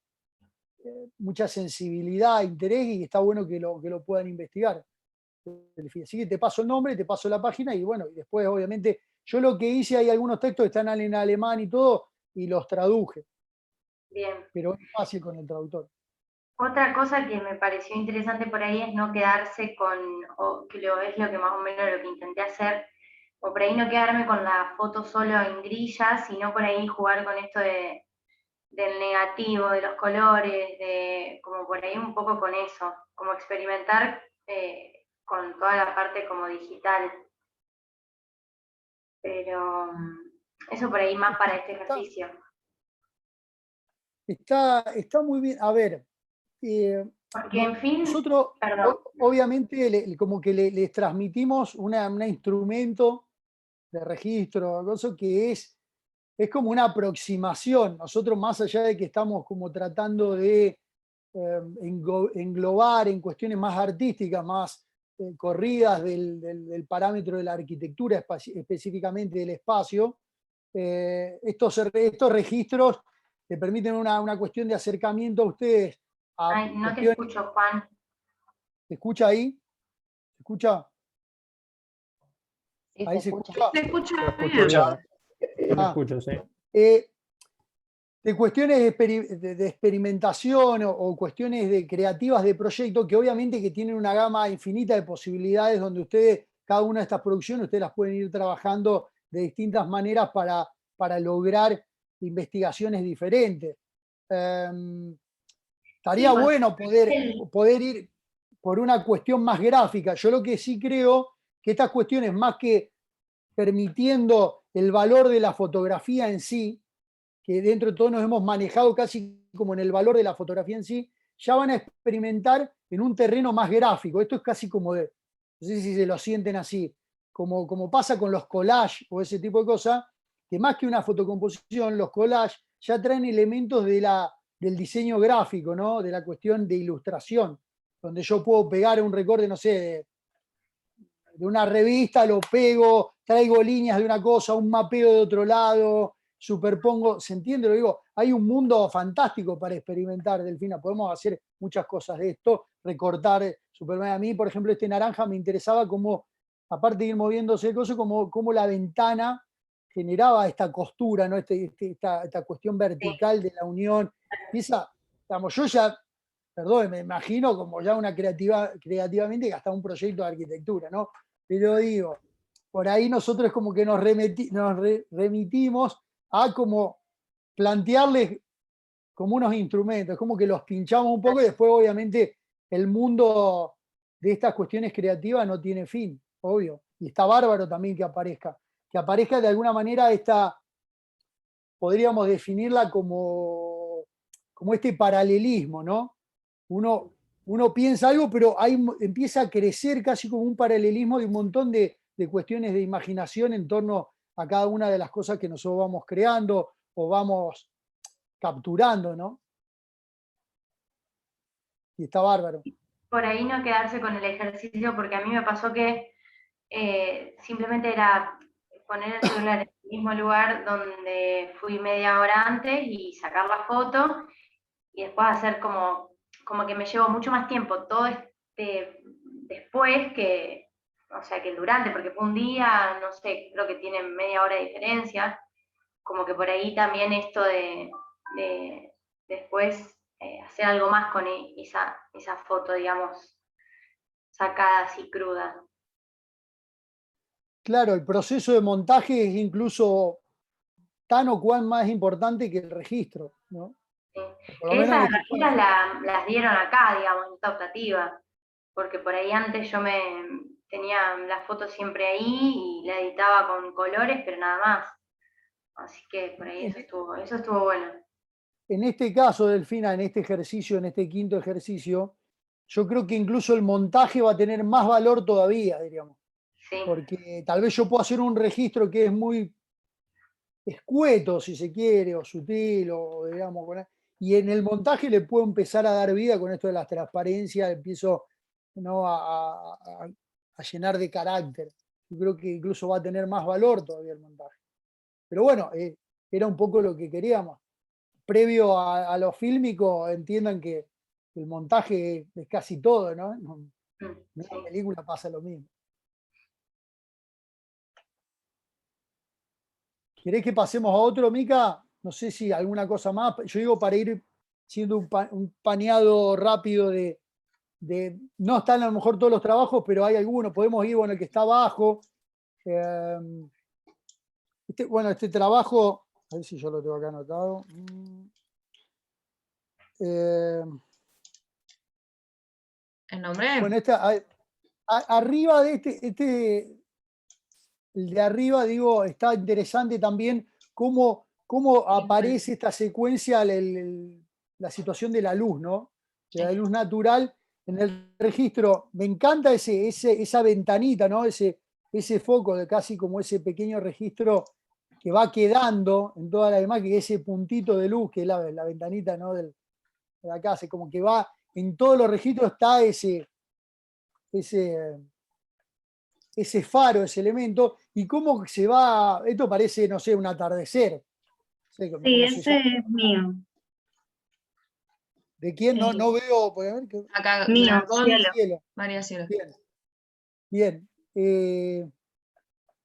mucha sensibilidad, interés, y está bueno que lo puedan investigar. Así que te paso el nombre, te paso la página y bueno, y después obviamente yo lo que hice, hay algunos textos que están en alemán y todo, y los traduje. Bien. Pero es fácil con el traductor. Otra cosa que me pareció interesante por ahí es no quedarse que es lo que más o menos lo que intenté hacer, o por ahí no quedarme con la foto solo en grilla, sino por ahí jugar con esto del negativo, de los colores, como por ahí un poco con eso, como experimentar con toda la parte como digital. Pero eso por ahí más para este ejercicio. Está muy bien. A ver, porque en fin, nosotros obviamente como que les transmitimos un instrumento de registro, cosa que es como una aproximación. Nosotros, más allá de que estamos como tratando de englobar en cuestiones más artísticas, más corridas del parámetro de la arquitectura, específicamente del espacio, estos registros le permiten una cuestión de acercamiento a ustedes. Ay, no te escucho, Juan. ¿Se escucha ahí? ¿Se escucha? Sí, Ahí se escucha. Se escucha bien. Yo me escucho, sí. De cuestiones de experimentación o cuestiones creativas de proyecto, que obviamente que tienen una gama infinita de posibilidades donde ustedes, cada una de estas producciones, ustedes las pueden ir trabajando de distintas maneras para lograr investigaciones diferentes. Estaría bueno poder ir por una cuestión más gráfica. Yo lo que sí creo que estas cuestiones, más que permitiendo el valor de la fotografía en sí, que dentro de todo nos hemos manejado casi como en el valor de la fotografía en sí, ya van a experimentar en un terreno más gráfico. Esto es casi como de, no sé si se lo sienten así, como pasa con los collages o ese tipo de cosas, que más que una fotocomposición, los collages ya traen elementos del diseño gráfico, ¿no? De la cuestión de ilustración, donde yo puedo pegar un recorte, no sé, de una revista, lo pego, traigo líneas de una cosa, un mapeo de otro lado, superpongo, ¿se entiende? Lo digo, hay un mundo fantástico para experimentar, Delfina, podemos hacer muchas cosas de esto, recortar Superman. A mí, por ejemplo, este naranja me interesaba como, aparte de ir moviéndose el coso, como la ventana generaba esta costura, ¿no? Esta cuestión vertical de la unión. Y esa, digamos, yo ya, perdón, me imagino como ya una creativamente que hasta un proyecto de arquitectura, ¿no? Pero digo, por ahí nosotros como que nos remitimos a como plantearles como unos instrumentos, como que los pinchamos un poco y después obviamente el mundo de estas cuestiones creativas no tiene fin, obvio. Y está bárbaro también que aparezca de alguna manera podríamos definirla como este paralelismo, ¿no? Uno piensa algo, pero ahí empieza a crecer casi como un paralelismo de un montón de cuestiones de imaginación en torno a cada una de las cosas que nosotros vamos creando o vamos capturando, ¿no? Y está bárbaro. Por ahí no quedarse con el ejercicio, porque a mí me pasó que simplemente era poner el celular en el mismo lugar donde fui media hora antes y sacar la foto, y después hacer como que me llevo mucho más tiempo todo después que, o sea, que durante, porque fue un día, no sé, creo que tiene media hora de diferencia, como que por ahí también esto de después hacer algo más con esa foto, digamos, sacada así cruda. Claro, el proceso de montaje es incluso tan o cual más importante que el registro, ¿no? Sí. Por lo Que menos en esas este herramientas caso. las dieron acá, digamos, en esta optativa, porque por ahí antes yo tenía la foto siempre ahí y la editaba con colores, pero nada más. Así que por ahí eso estuvo bueno. En este caso, Delfina, en este ejercicio, en este quinto ejercicio, yo creo que incluso el montaje va a tener más valor todavía, diríamos. Sí. Porque tal vez yo puedo hacer un registro que es muy escueto, si se quiere, o sutil, o digamos, y en el montaje le puedo empezar a dar vida con esto de las transparencias, empiezo, ¿no? a llenar de carácter. Yo creo que incluso va a tener más valor todavía el montaje. Pero bueno, era un poco lo que queríamos. Previo a lo fílmico, entiendan que el montaje es casi todo, ¿no? En la película pasa lo mismo. ¿Querés que pasemos a otro, Mica? No sé si alguna cosa más. Yo digo para ir siendo un paneado rápido de... No están a lo mejor todos los trabajos, pero hay algunos. Podemos ir, bueno, el que está abajo. Este trabajo, a ver si yo lo tengo acá anotado. ¿El nombre? Bueno, arriba de el de arriba, digo, está interesante también cómo aparece esta secuencia, la situación de la luz, ¿no? De la luz natural en el registro. Me encanta esa ventanita, ¿no? Ese foco de casi como ese pequeño registro que va quedando en toda la demás, que ese puntito de luz, que es la ventanita, ¿no? De la casa, como que va, en todos los registros está ese faro, ese elemento, y cómo se va, esto parece, no sé, un atardecer. Sí, ese es mío. ¿De quién? No veo, Acá, mío, Cielo. María Cielo. Bien.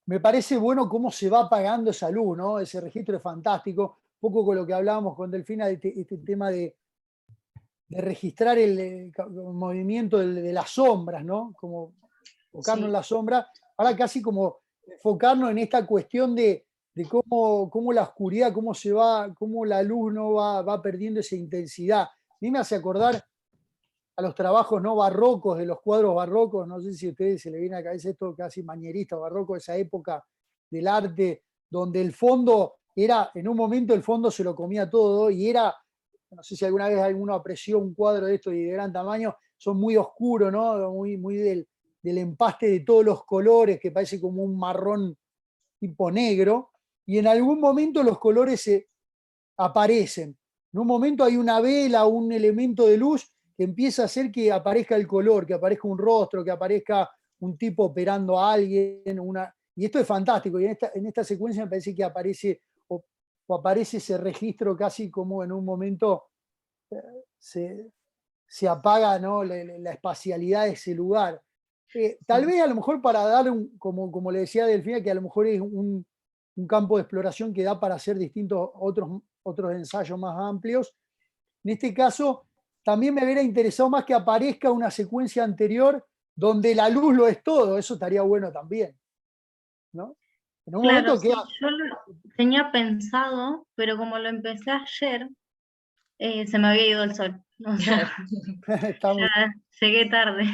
Me parece bueno cómo se va apagando esa luz, ¿no? Ese registro es fantástico. Un poco con lo que hablábamos con Delfina, este tema de registrar el movimiento de las sombras, ¿no? Como enfocarnos en la sombra. Ahora casi como enfocarnos en esta cuestión de cómo la oscuridad, cómo la luz no va perdiendo esa intensidad. A mí me hace acordar a los trabajos no barrocos, de los cuadros barrocos. No sé si a ustedes se le viene a la cabeza esto casi manierista, barroco, esa época del arte, donde el fondo era, en un momento el fondo se lo comía todo y era, no sé si alguna vez alguno apreció un cuadro de esto y de gran tamaño, son muy oscuros, ¿no? Muy del empaste de todos los colores, que parece como un marrón tipo negro, y en algún momento los colores se aparecen. En un momento hay una vela, un elemento de luz que empieza a hacer que aparezca el color, que aparezca un rostro, que aparezca un tipo operando a alguien, y esto es fantástico, y en esta secuencia me parece que aparece o aparece ese registro casi como en un momento se apaga, ¿no? la espacialidad de ese lugar. Tal vez a lo mejor para dar, como le decía Delfina, que a lo mejor es un campo de exploración que da para hacer distintos otros ensayos más amplios. En este caso, también me hubiera interesado más que aparezca una secuencia anterior donde la luz lo es todo, eso estaría bueno también, ¿no? En un Claro, momento sí, que... yo lo tenía pensado, pero como lo empecé ayer, se me había ido el sol. O sea, ya llegué tarde.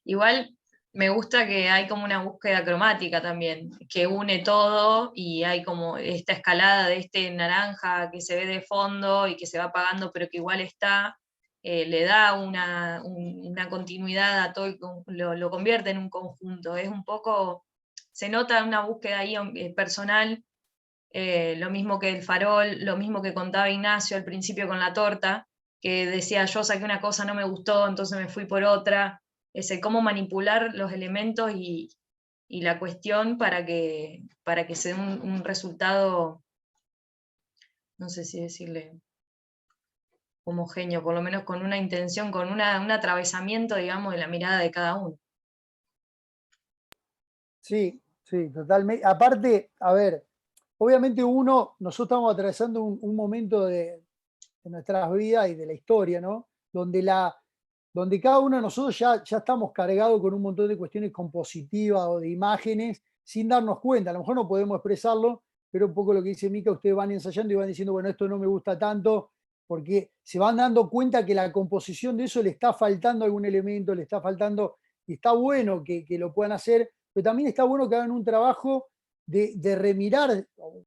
Igual me gusta que hay como una búsqueda cromática también, que une todo y hay como esta escalada de este naranja que se ve de fondo y que se va apagando, pero que igual está, le da una continuidad a todo, lo convierte en un conjunto. Es un poco, se nota una búsqueda ahí personal, lo mismo que el farol, lo mismo que contaba Ignacio al principio con la torta, que decía yo saqué una cosa, no me gustó, entonces me fui por otra. Cómo manipular los elementos y la cuestión para que se dé un resultado, no sé si decirle homogéneo, por lo menos con una intención, con un atravesamiento, digamos, de la mirada de cada uno. Sí, sí, totalmente. Aparte, a ver, obviamente nosotros estamos atravesando un momento de nuestras vidas y de la historia, ¿no? Donde cada uno de nosotros ya estamos cargados con un montón de cuestiones compositivas o de imágenes sin darnos cuenta. A lo mejor no podemos expresarlo, pero un poco lo que dice Mica, ustedes van ensayando y van diciendo, bueno, esto no me gusta tanto, porque se van dando cuenta que la composición de eso le está faltando algún elemento, le está faltando, y está bueno que lo puedan hacer, pero también está bueno que hagan un trabajo de remirar,